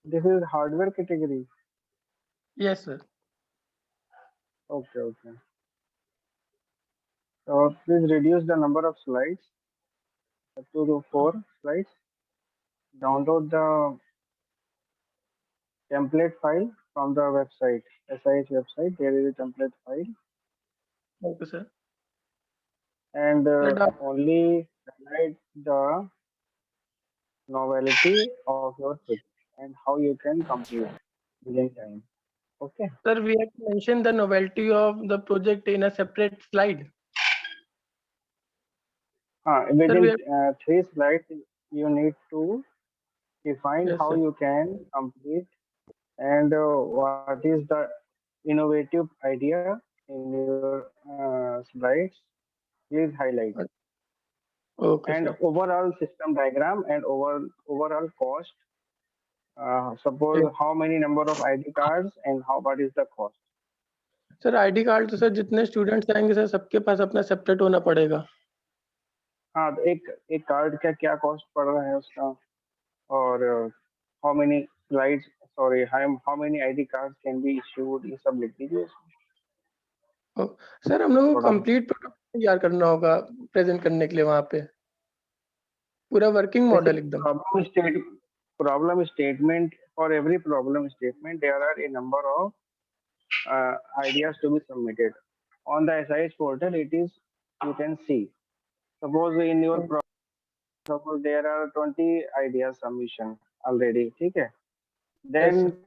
This is hardware category. Yes, sir. Okay, okay. So please reduce the number of slides up to 4 slides. Download the template file from the website, SIH website. There is a template file, Okay, sir. and Sir, only highlight the novelty of your project and how you can complete within time. Okay. Sir, we have to mention the novelty of the project in a separate slide. Within 3 slides, you need to define Yes, how sir. you can complete and what is the innovative idea in your slides. Please highlight. Okay, And sir. overall system diagram and overall cost. Suppose how many number of ID cards and what is the cost. Sir ID card तो sir जितने students आएंगे sir सबके पास अपना separate होना पड़ेगा. हाँ, तो एक कार्ड का क्या कॉस्ट पड़ रहा है उसका, और how many slides, sorry, how many ID cards can be issued, ये सब लिख दीजिए. सर हम लोगों को कंप्लीट प्रोटोकॉल तैयार करना होगा प्रेजेंट करने के लिए वहां पे पूरा वर्किंग मॉडल एकदम. Problem statement, for every problem statement there are a number of ideas to be submitted on the SIH portal. It is, you can see, suppose in your suppose there are 20 ideas submission already, okay? Then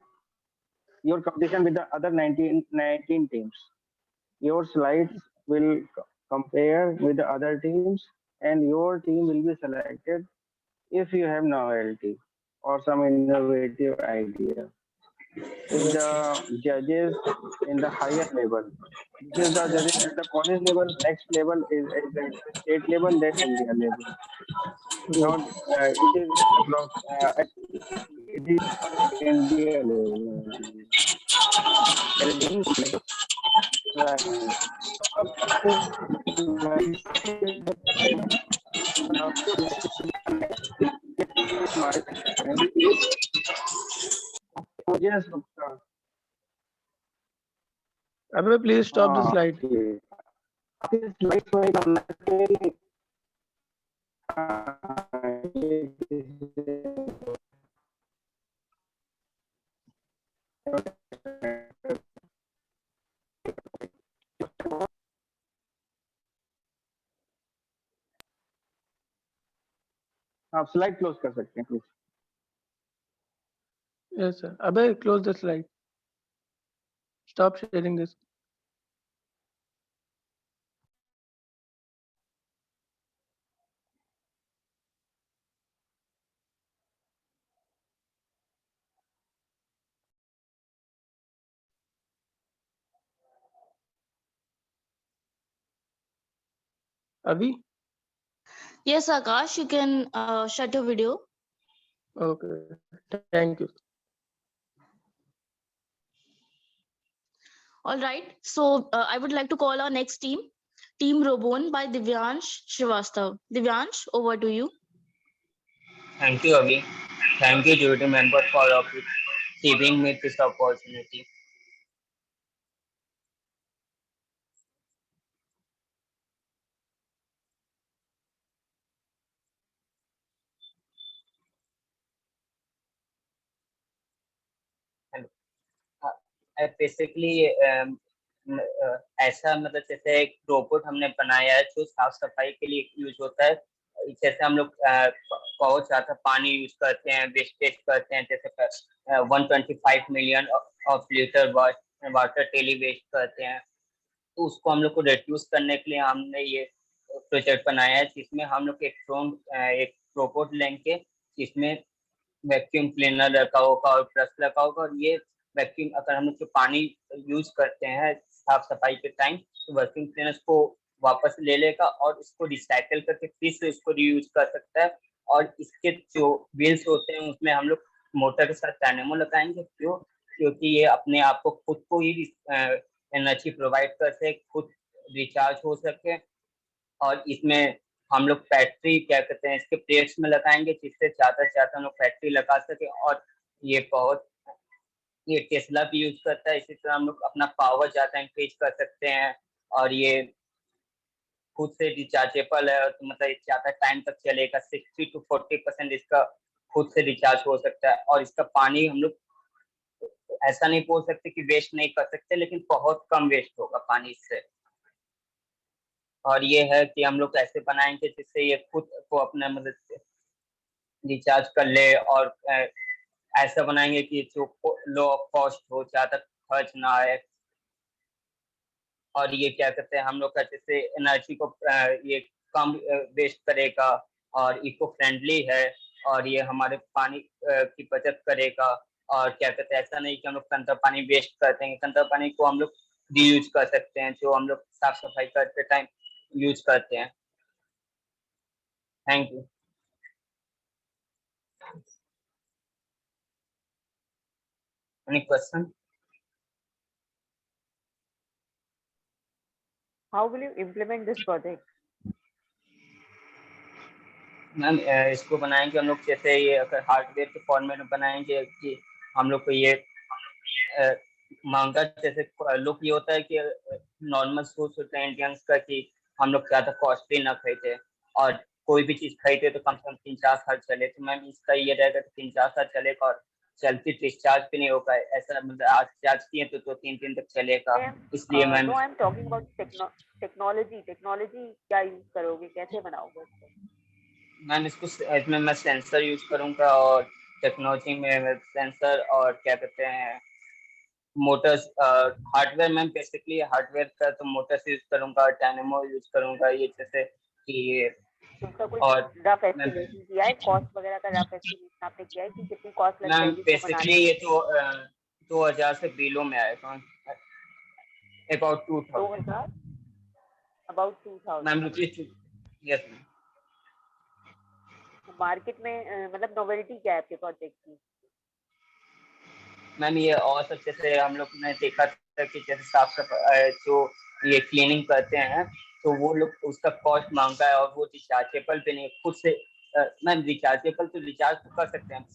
your competition with the other 19 teams, your slides will compare with the other teams and your team will be selected if you have novelty or some innovative idea. If the judges in the higher level, this is the judges at the college level, next level is at the state level, then India level. Now it is India level. Yes. Abhi, please stop the slide. आप slide close कर सकते हैं please. Yes, sir. Abhi, close the slide. Stop sharing this. Abhi? Yes, Akash, you can shut your video. Okay, thank you. All right, so I would like to call our next team, Team Robon by Divyansh Srivastava. Divyansh, over to you. Thank you, Avi. Thank you, jury member, for giving me this opportunity. Basically ऐसा मतलब जैसे एक robot हमने बनाया है जो साफ सफाई के लिए यूज होता है. जैसे हम लोग बहुत ज्यादा पानी यूज करते हैं, वेस्टेज करते हैं, जैसे 125 million of litre water daily waste करते हैं. तो उसको हम लोग को रिड्यूस करने के लिए हमने ये प्रोजेक्ट बनाया है, जिसमें हम लोग एक रोबोट लेंगे जिसमें वैक्यूम क्लीनर रखा होगा और ब्रश रखा होगा. और ये वैक्यूम, अगर हम लोग जो पानी यूज करते हैं साफ सफाई के टाइम, तो वैक्यूम क्लीनर को वापस ले लेगा और इसको रिसाइकल करके फिर से इसको रीयूज कर सकता है. और इसके जो व्हील्स होते हैं उसमें हम लोग मोटर के साथ डायनेमो लगाएंगे। क्यों? क्योंकि ये अपने आप को खुद को ही एनर्जी प्रोवाइड कर सके, खुद रिचार्ज हो सके। और इसमें हम लोग बैटरी क्या कहते हैं इसके प्लेट्स में लगाएंगे, जिससे ज्यादा से ज्यादा हम लोग बैटरी लगा सके। और ये टेस्ला भी यूज करता है, इसी तरह हम लोग अपना पावर ज्यादा इंक्रीज कर सकते हैं। और ये खुद से रिचार्जेबल है, तो मतलब ज्यादा टाइम तक चलेगा। 60 to 40% इसका खुद से रिचार्ज हो सकता है। और इसका पानी हम लोग ऐसा नहीं बोल सकते कि वेस्ट नहीं कर सकते, लेकिन बहुत कम वेस्ट होगा पानी इससे। और ये है कि हम लोग ऐसे बनाएंगे जिससे ये खुद को अपना मदद से रिचार्ज कर ले। और ऐसा बनाएंगे कि जो लो कॉस्ट हो, ज्यादा खर्च ना आए। और ये क्या कहते हैं हम लोग का जैसे एनर्जी को ये कम वेस्ट करेगा और इको फ्रेंडली है। और ये हमारे पानी की बचत करेगा। और क्या कहते हैं ऐसा नहीं कि हम लोग गंदा पानी वेस्ट करते हैं, गंदा पानी को हम लोग रीयूज कर सकते हैं, जो हम लोग साफ सफाई करते टाइम यूज करते हैं। Thank you. Any question? How will you implement this project? Ma'am इसको बनाएंगे हम लोग जैसे ये अगर हार्डवेयर के फॉर्मेट में बनाएंगे कि हम लोग को ये महंगा जैसे लुक ये होता है कि नॉर्मल सोच होता है इंडियंस का कि हम लोग ज्यादा कॉस्टली ना खरीदे और कोई भी चीज खरीदे तो कम से कम 3-4 साल चले। तो मैम इसका ये रहेगा कि 3-4 साल चलेगा और जल्दी डिस्चार्ज भी नहीं होगा। ऐसा मतलब आज चार्ज किए तो 2-3 दिन तक चलेगा। इसलिए ma'am No, I'm talking about technology क्या यूज करोगे, कैसे बनाओगे उसको? मैम इसमें मैं सेंसर यूज करूंगा और टेक्नोलॉजी में सेंसर और क्या कहते हैं Motors hardware. Ma'am basically hardware का तो मोटर्स यूज करूंगा, डायनेमो यूज करूंगा। ये जैसे कि और रफ एस्टिमेशन किया है, कॉस्ट वगैरह का रफ एस्टिमेशन आपने किया है कि कितनी कॉस्ट लग जाएगी? बेसिकली ये तो 2000 से बिलो में आएगा। About 2000 ma'am rupees. Yes ma'am. Market में मतलब नोवेल्टी क्या है आपके प्रोजेक्ट की? मैम ये और सब जैसे हम लोग ने देखा था कि जैसे साफ सफाई जो ये क्लीनिंग करते हैं तो वो लोग उसका कॉस्ट महंगा है और वो रिचार्जेबल भी नहीं खुद से। मैम रिचार्जेबल तो रिचार्ज कर सकते हैं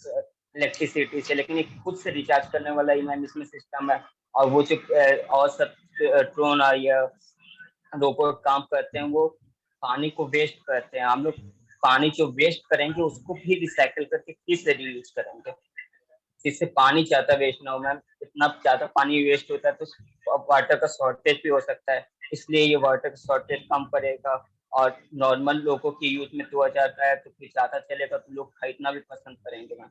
इलेक्ट्रिसिटी से, लेकिन एक खुद से रिचार्ज करने वाला ही मैम इसमें सिस्टम है। और वो जो और सब ड्रोन और या रोबोट काम करते हैं वो पानी को वेस्ट करते हैं। हम लोग पानी जो वेस्ट करेंगे उसको भी रिसाइकिल करके फिर से रीयूज करेंगे, जिससे पानी ज्यादा वेस्ट ना हो। मैम इतना ज्यादा पानी वेस्ट होता है तो वाटर का शॉर्टेज भी हो सकता है। इसलिए ये वाटर का शॉर्टेज कम करेगा। और नॉर्मल लोगों की यूज में 2000 का है तो फिर ज्यादा चलेगा तो लोग खरीदना भी पसंद करेंगे। Ma'am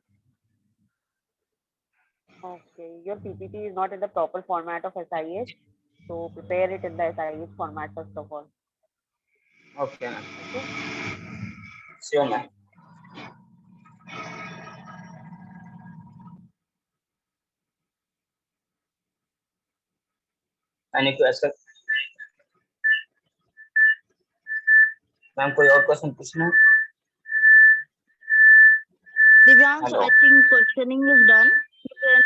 Okay, your PPT is not in the proper format of SIH, so prepare it in the SIH format first of all. Okay, ma'am. Sure, ma'am. Any question? Ma'am कोई और क्वेश्चन पूछना? Divyansh, I think questioning is done. You can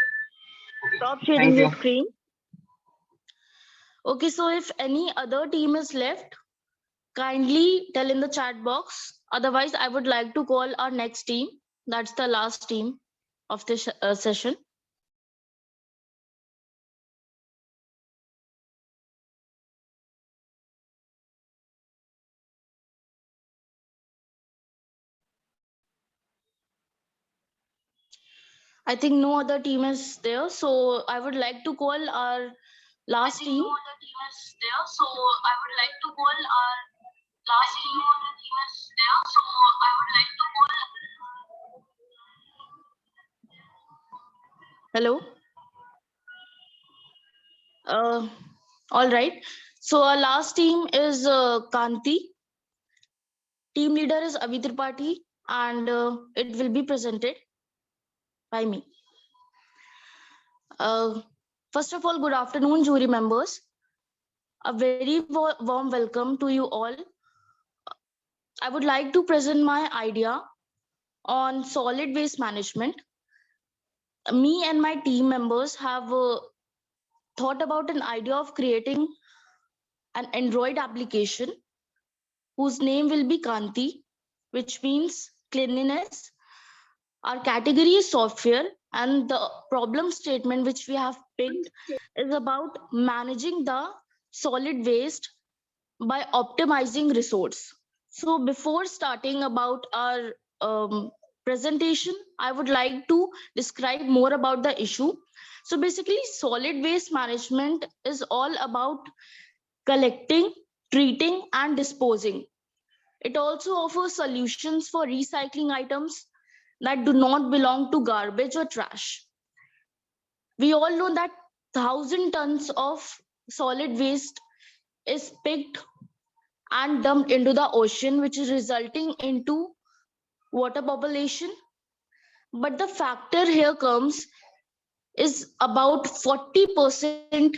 stop sharing your screen. Okay, so if any other team is left, kindly tell in the chat box. Otherwise, I would like to call our next team. That's the last team of this session. I think no other team is there, so I would like to call our last team. No other team is there, so I would like to call our last team. No other team is there, so I would like to call. Hello. All right. So our last team is Kanti. Team leader is Avi Tripathi, and it will be presented by me. First of all, good afternoon, jury members. A very warm welcome to you all. I would like to present my idea on solid waste management. me and my team members have thought about an idea of creating an Android application whose name will be Kanti, which means cleanliness. Our category is software, and the problem statement which we have picked is about managing the solid waste by optimizing resource. So before starting about our presentation, I would like to describe more about the issue. So basically, solid waste management is all about collecting, treating, and disposing. It also offers solutions for recycling items that do not belong to garbage or trash. We all know that 1,000 tons of solid waste is picked and dumped into the ocean, which is resulting into water population. But the factor here comes is about 40%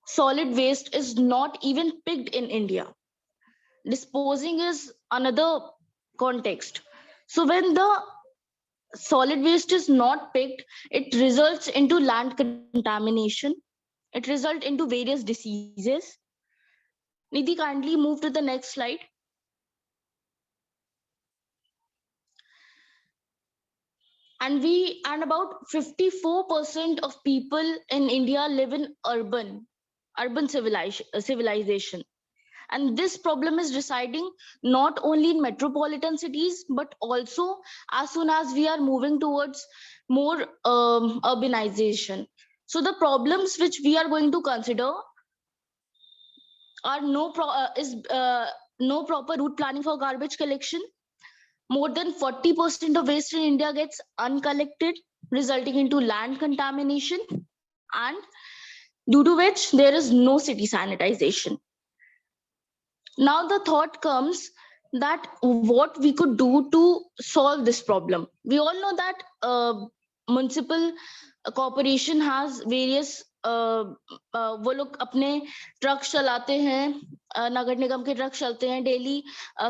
solid waste is not even picked in India. Disposing is another context. So when the solid waste is not picked, it results into land contamination. It results into various diseases. Nidhi, kindly move to the next slide. And about 54% of people in India live in urban civilization. And this problem is residing not only in metropolitan cities, but also as soon as we are moving towards more urbanization. So the problems which we are going to consider are no proper route planning for garbage collection. More than 40% of waste in India gets uncollected, resulting into land contamination, and due to which there is no city sanitization. Now the thought comes that what we could do to solve this problem. We all know that municipal corporation has various वो लोग अपने truck चलाते हैं, नगर निगम के truck चलते हैं, daily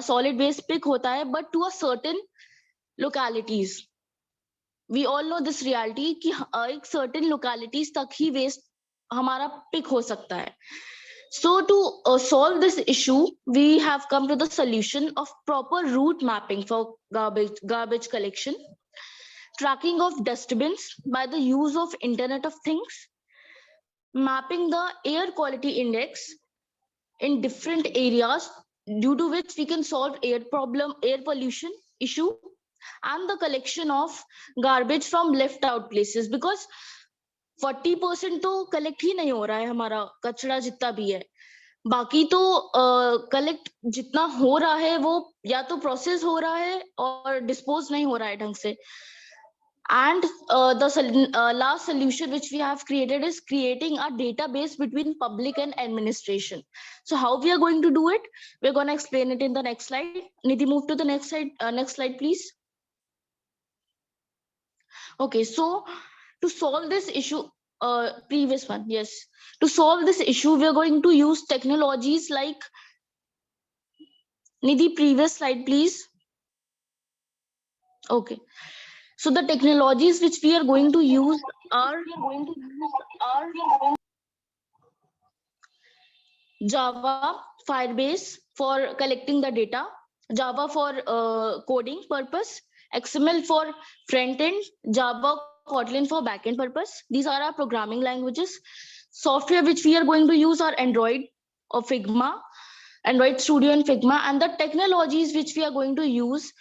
solid waste pick होता है, but to a certain localities. We all know this reality कि एक सर्टेन लोकेलिटीज तक ही वेस्ट हमारा पिक हो सकता है. So to solve this issue, we have come to the solution of proper route mapping for garbage collection, tracking of dustbins by the use of Internet of Things, mapping the air quality index in different areas, due to which we can solve air pollution issue, and the collection of garbage from left out places, because 40% तो collect ही नहीं हो रहा है हमारा कचरा जितना भी है. बाकी तो कलेक्ट जितना हो रहा है वो या तो प्रोसेस हो रहा है और डिस्पोज नहीं हो रहा है ढंग से. And the last solution which we have created is creating a database between public and administration. So how we are going to do it? We're going to explain it in the next slide. Nidhi, move to the next slide, please. Okay, so to solve this issue, previous one, yes. To solve this issue, we are going to use technologies like, Nidhi, previous slide, please. Okay. So the technologies which we are going to use are Java, Firebase for collecting the data, Java for coding purpose, XML for front end, Java, Kotlin for backend purpose. These are our programming languages. Software which we are going to use are Android or Figma, Android Studio and Figma, and the technologies which we are going to use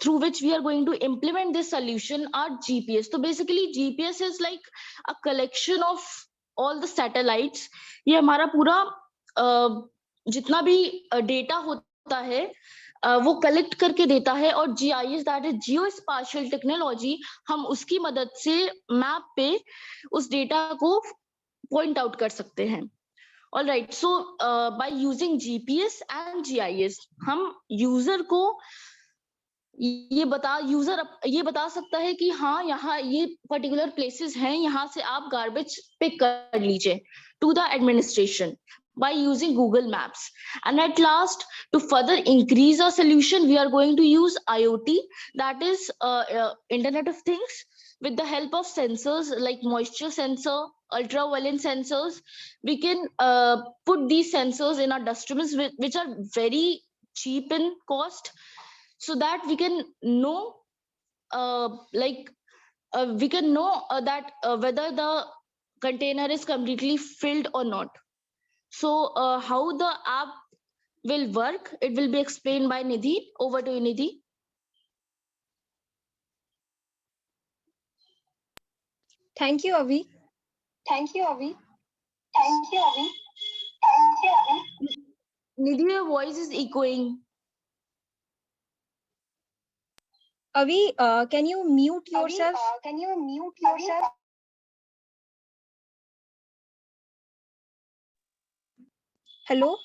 through which we are going to implement this solution are GPS. So basically GPS is like a collection of all the satellites. ये हमारा पूरा जितना भी data होता है वो collect करके देता है, और GIS that is geo spatial technology, हम उसकी मदद से मैप पे उस डेटा को पॉइंट आउट कर सकते हैं. All right, so by using GPS and GIS हम यूजर को ये बता सकता है कि हाँ यहाँ ये पर्टिकुलर प्लेसेस हैं, यहाँ से आप गार्बेज पिक कर लीजिए to the administration by using Google Maps. And at last, to further increase our solution, we are going to use IoT, that is Internet of Things, with the help of sensors like moisture sensor, ultraviolet sensors, we can put these sensors in our dustbins, which are very cheap in cost, so that we can know that whether the container is completely filled or not. So how the app will work, it will be explained by Nidhi. Over to you, Nidhi. Thank you, Avi. Thank you, Avi. Thank you, Avi. Thank you, Avi. Nidhi, your voice is echoing. Avi, can you mute yourself? Avi, can you mute yourself? Hello?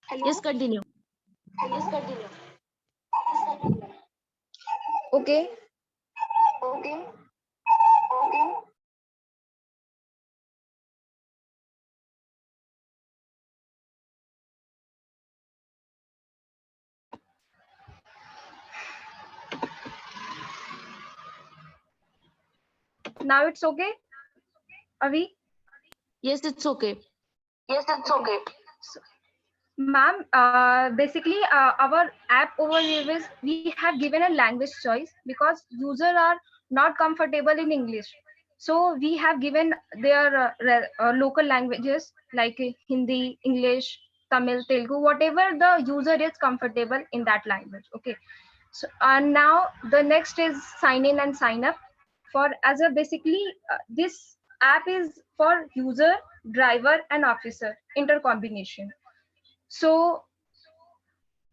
Hello? Yes, continue. Yes, continue. Okay. Okay. Okay. Now it's okay, Avi? Yes, it's okay. Yes, it's okay. Ma'am, basically our app overview is we have given a language choice because users are not comfortable in English. So we have given their local languages like Hindi, English, Tamil, Telugu, whatever the user is comfortable in that language. Okay. So now the next is sign in and sign up. For as a basically this app is for user, driver and officer intercombination. So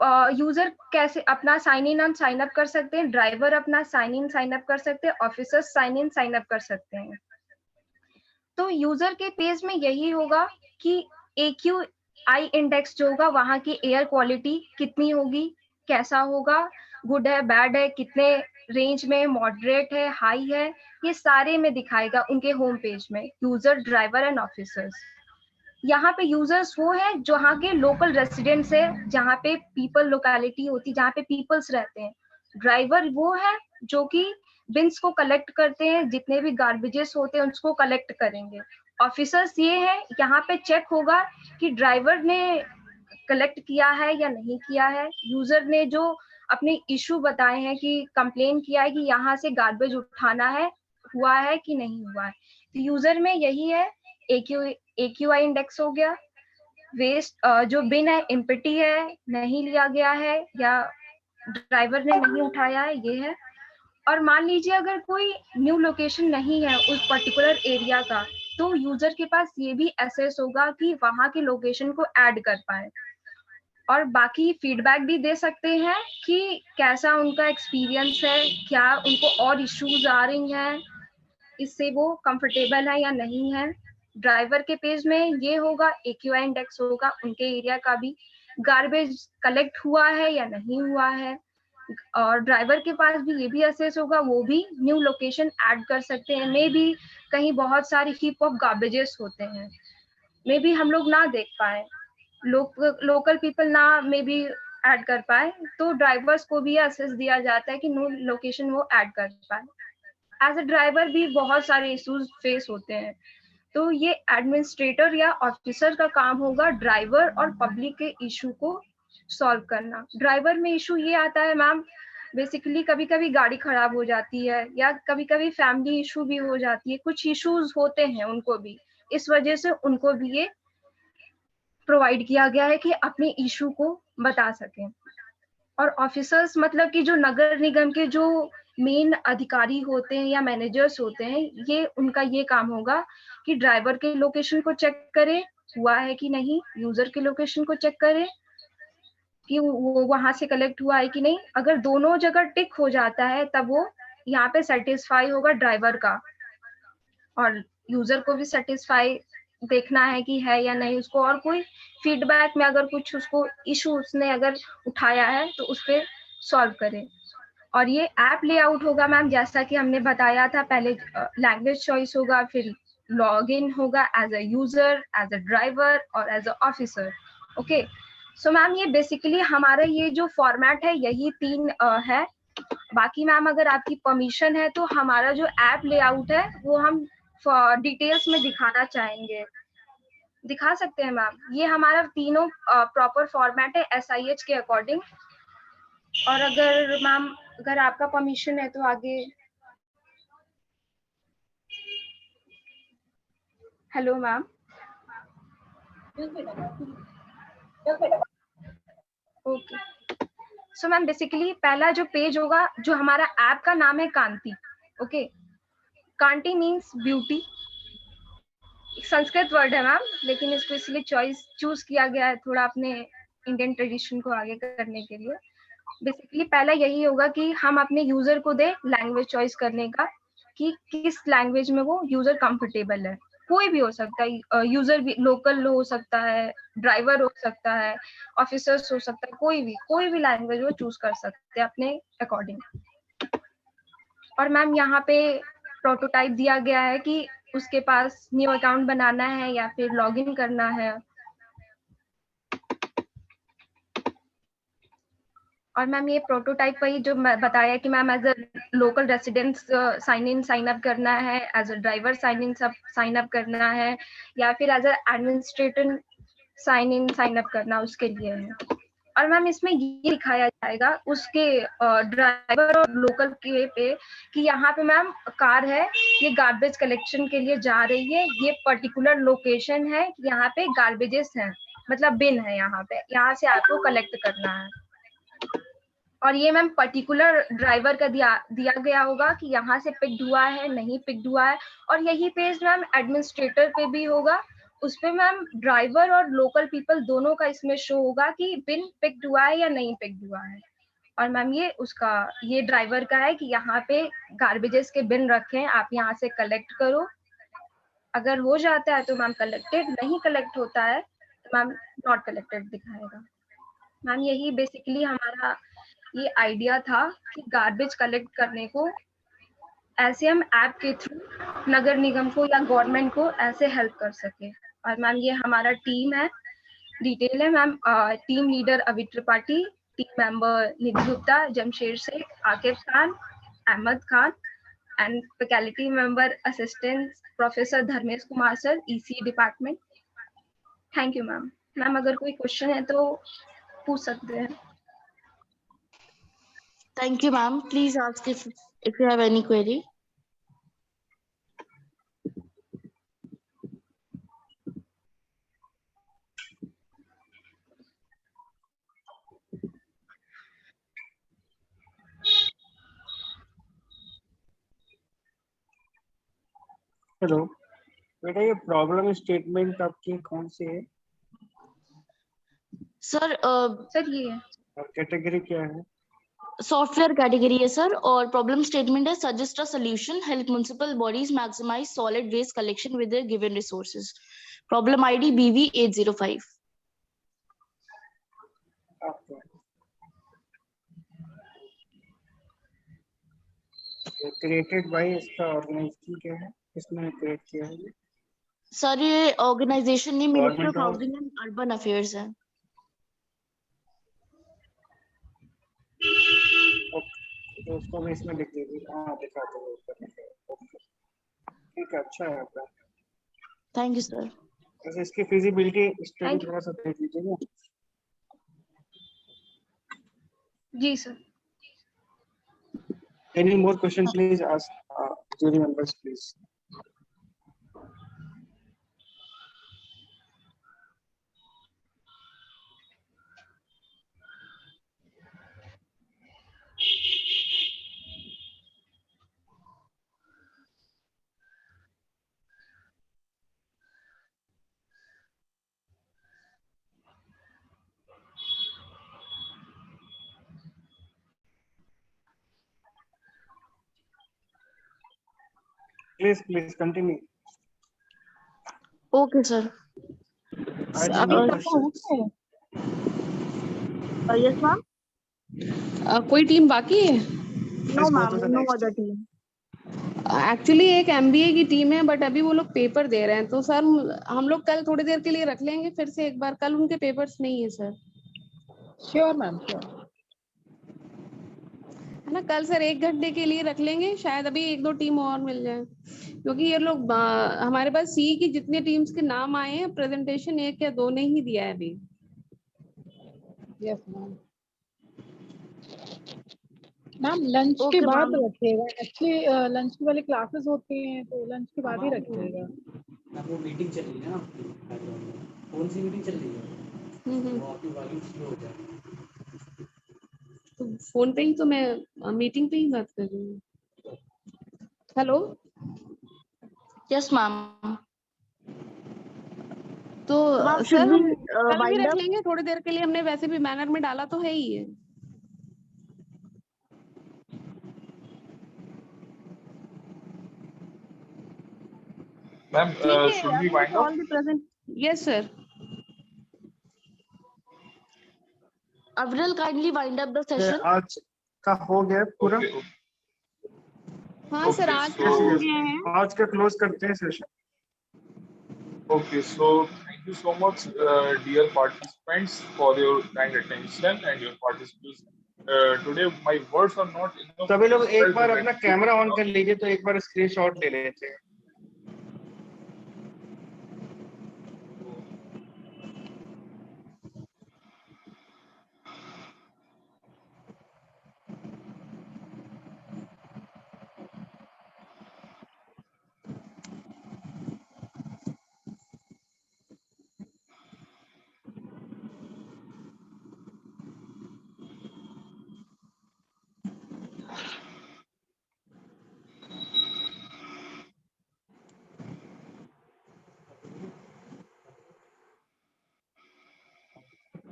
user कैसे अपना sign in और sign up कर सकते हैं, driver अपना sign in sign up कर सकते हैं, officer sign in sign up कर सकते हैं. तो यूजर के पेज में यही होगा कि AQI इंडेक्स जो होगा वहां की एयर क्वालिटी कितनी होगी, कैसा होगा, गुड है, बैड है, कितने रेंज में, मॉडरेट है, हाई है, ये सारे में दिखाएगा उनके होम पेज में यूजर, ड्राइवर एंड ऑफिसर्स. यहाँ पे यूजर्स वो है जहाँ के लोकल रेसिडेंट्स है, जहाँ पे पीपल लोकेलिटी होती है, जहाँ पे पीपल्स रहते हैं. ड्राइवर वो है जो कि बिन्स को कलेक्ट करते हैं, जितने भी गार्बेजेस होते हैं उसको कलेक्ट करेंगे. ऑफिसर्स ये है, यहाँ पे चेक होगा कि ड्राइवर ने कलेक्ट किया है या नहीं किया है, यूजर ने जो अपने इशू बताए हैं कि कंप्लेन किया है कि यहाँ से गार्बेज उठाना है, हुआ है कि नहीं हुआ है. तो यूजर में यही है, AQI इंडेक्स हो गया, वेस्ट जो बिन है एम्प्टी है, नहीं लिया गया है या ड्राइवर ने नहीं उठाया है, ये है. और मान लीजिए अगर कोई न्यू लोकेशन नहीं है उस पर्टिकुलर एरिया का, तो यूजर के पास ये भी एक्सेस होगा कि वहां के लोकेशन को ऐड कर पाए और बाकी फीडबैक भी दे सकते हैं कि कैसा उनका एक्सपीरियंस है, क्या उनको और इश्यूज आ रही हैं, इससे वो कंफर्टेबल है या नहीं है. ड्राइवर के पेज में ये होगा, AQI इंडेक्स होगा उनके एरिया का भी, गार्बेज कलेक्ट हुआ है या नहीं हुआ है. और ड्राइवर के पास भी ये भी असेस होगा, वो भी न्यू लोकेशन ऐड कर सकते हैं. मे बी कहीं बहुत सारे हीप ऑफ गार्बेजेस होते हैं, मे बी हम लोग ना देख पाए, लोकल पीपल ना मे बी ऐड कर पाए, तो ड्राइवर्स को भी असेस दिया जाता है कि न्यू लोकेशन वो ऐड कर पाए. एज अ ड्राइवर भी बहुत सारे इश्यूज फेस होते हैं, तो ये एडमिनिस्ट्रेटर या ऑफिसर का काम होगा ड्राइवर और पब्लिक के इशू को सॉल्व करना. ड्राइवर में इशू ये आता है मैम, बेसिकली कभी कभी गाड़ी खराब हो जाती है या कभी कभी फैमिली इशू भी हो जाती है, कुछ इश्यूज होते हैं उनको भी, इस वजह से उनको भी ये प्रोवाइड किया गया है कि अपने इशू को बता सकें. और ऑफिसर्स मतलब कि जो नगर निगम के जो मेन अधिकारी होते हैं या मैनेजर्स होते हैं, ये उनका ये काम होगा कि ड्राइवर के लोकेशन को चेक करे, हुआ है कि नहीं, यूजर के लोकेशन को चेक करे कि वो वहां से कलेक्ट हुआ है कि नहीं. अगर दोनों जगह टिक हो जाता है तब वो यहाँ पे सेटिस्फाई होगा ड्राइवर का, और यूजर को भी सेटिस्फाई देखना है कि है या नहीं उसको, और कोई फीडबैक में अगर कुछ उसको इशू उसने अगर उठाया है तो उस पर सॉल्व करे. और ये ऐप लेआउट होगा मैम, जैसा कि हमने बताया था पहले, लैंग्वेज चॉइस होगा, फिर लॉगिन होगा as a user, as a driver और as a officer. Okay, so ma'am ये बेसिकली हमारा ये जो फॉर्मेट है यही 3 है. बाकी मैम अगर आपकी परमिशन है तो हमारा जो ऐप लेआउट है वो हम डिटेल्स में दिखाना चाहेंगे। दिखा सकते हैं मैम। ये हमारा तीनों प्रॉपर फॉर्मेट है SIH के अकॉर्डिंग। और अगर मैम अगर आपका परमिशन है तो आगे। Hello ma'am. Okay so ma'am basically पहला जो पेज होगा, जो हमारा ऐप का नाम है कांति। ओके कांति मीन्स ब्यूटी, संस्कृत वर्ड है मैम, लेकिन इसको इसलिए चूज किया गया है थोड़ा अपने इंडियन ट्रेडिशन को आगे करने के लिए। बेसिकली पहला यही होगा कि हम अपने यूजर को दे लैंग्वेज चॉइस करने का, कि किस लैंग्वेज में वो यूजर कंफर्टेबल है। कोई भी हो सकता है, यूजर भी लोकल हो सकता है, ड्राइवर हो सकता है, ऑफिसर्स हो सकता है, कोई भी लैंग्वेज वो चूज कर सकते हैं अपने अकॉर्डिंग। और मैम यहाँ पे प्रोटोटाइप दिया गया है कि उसके पास न्यू अकाउंट बनाना है या फिर लॉगिन करना है। और मैम ये प्रोटोटाइप वही जो मैं बताया कि ma'am as a local resident sign up करना है, as a driver sign up करना है, या फिर as a administrator sign up करना, उसके लिए है। और मैम इसमें ये दिखाया जाएगा उसके ड्राइवर और लोकल के पे कि यहाँ पे मैम कार है, ये गार्बेज कलेक्शन के लिए जा रही है, ये पर्टिकुलर लोकेशन है, यहाँ पे गार्बेजेस हैं, मतलब बिन है यहाँ पे, यहाँ से आपको कलेक्ट करना है। और ये मैम पर्टिकुलर ड्राइवर का दिया गया होगा कि यहाँ से पिक्ड हुआ है, नहीं पिक्ड हुआ है। और यही पेज मैम एडमिनिस्ट्रेटर पे भी होगा, उस पे मैम ड्राइवर और लोकल पीपल दोनों का इसमें शो होगा कि बिन पिक्ड हुआ है या नहीं पिक्ड हुआ है। और मैम ये ड्राइवर का है कि यहाँ पे गार्बेजेस के बिन रखे हैं, आप यहाँ से कलेक्ट करो। अगर हो जाता है तो मैम कलेक्टेड, नहीं कलेक्ट होता है तो मैम नॉट कलेक्टेड दिखाएगा। मैम यही बेसिकली हमारा ये आइडिया था कि गार्बेज कलेक्ट करने को ऐसे हम ऐप के थ्रू नगर निगम को या गवर्नमेंट को ऐसे हेल्प कर सके। और मैम ये हमारा टीम है, डिटेल है ma'am. Team leader Avi Tripathi, team member Nidhi Gupta, Jamshed Sheikh, Aqib Khan, Ahmed Khan, and faculty member assistant professor Dharmesh Kumar sir, EC department. Thank you ma'am. Ma'am अगर कोई क्वेश्चन है तो पूछ सकते हैं। Thank you, ma'am. Please ask if you have any query. Hello बेटा, ये प्रॉब्लम स्टेटमेंट आपकी कौन सी है? सर ये है। कैटेगरी क्या है? सॉफ्टवेयर कैटेगरी है सर, और प्रॉब्लम स्टेटमेंट है suggest a solution help municipal bodies maximise solid waste collection with their given resources. Problem ID BV 805। Created by, इसका ऑर्गेनाइजेशन क्या है, किसने क्रिएट किया है? सर ये ऑर्गेनाइजेशन नहीं, ministry of Government of- housing and urban affairs है। तो उसको मैं इसमें लिख दीजिए। हाँ दिखा दो। ठीक है, अच्छा है आपका। Thank you sir. वैसे इसकी फिजिबिलिटी स्टडी थोड़ा सा देख लीजिएगा। जी sir. Any more question, please ask jury members, please. Please continue. Okay sir. अभी खत्म हो गया है? Yes ma'am. कोई टीम बाकी है? No ma'am, no other team. Actually एक MBA की टीम है, बट अभी वो लोग पेपर दे रहे हैं, तो सर हम लोग कल थोड़ी देर के लिए रख लेंगे फिर से एक बार। कल उनके पेपर्स नहीं है सर। Sure ma'am, sure. ना कल सर 1 घंटे के लिए रख लेंगे, शायद अभी 1-2 टीम और मिल जाए, क्योंकि ये लोग हमारे पास सी की जितने टीम्स के नाम आए हैं प्रेजेंटेशन 1 या 2 ने ही दिया है अभी। Yes ma'am. मैम लंच के बाद रखिएगा, एक्चुअली लंच की वाली क्लासेस होती हैं तो लंच के बाद ही रखिएगा। वो मीटिंग चल रही है ना आपकी बैकग्राउंड में, कौन सी मीटिंग चल रही है? वो आपकी वॉल्यूम स्लो हो जाएगी। तो फोन पे ही तो मैं मीटिंग पे ही बात कर रही हूँ। Hello yes ma'am. तो मैम सर हम should we कल भी wind रख up? लेंगे थोड़ी देर के लिए, हमने वैसे भी बैनर में डाला तो है ही है। Ma'am, should we wind up? All the present. Yes sir. Aviral, kindly wind up the session. आज का हो गया पूरा? हाँ सर आज का हो गया है। आज का क्लोज करते हैं session. Okay, so thank you so much, dear participants, for your kind attention and your participation. Today my words are not enough. सभी लोग एक बार अपना कैमरा ऑन कर लीजिए, तो एक बार स्क्रीनशॉट ले लेते हैं।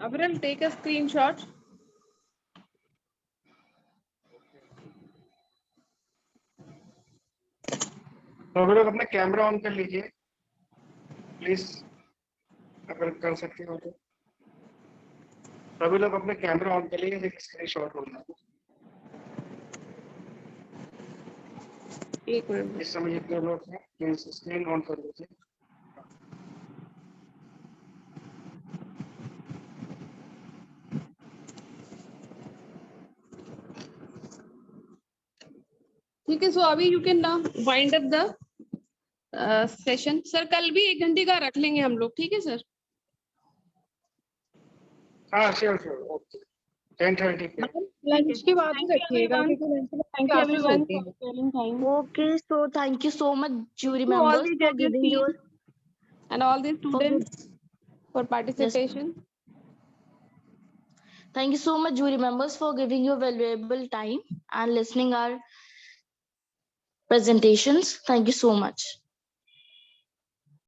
Aviral, take a screenshot. सभी लोग अपना कैमरा ऑन कर लीजिए प्लीज, अगर कर सकते हो तो। सभी लोग अपना कैमरा ऑन कर लीजिए, एक स्क्रीनशॉट होगा। एक मिनट, इस समय जितने लोग हैं प्लीज स्क्रीन ऑन कर लीजिए। ठीक है, सो अभी you can wind up the session. Sir कल भी 1 घंटे का रख लेंगे हम लोग, ठीक है सर? हाँ श्योर श्योर, ओके 10:30 पे। लंच के बाद ही रखिएगा क्योंकि लंच में क्लासेस होती हैं। Okay, so thank you so much, jury To all members, the for judges giving your and all the students for participation. Thank you so much, jury members, for giving your valuable time and listening our presentations. Thank you so much.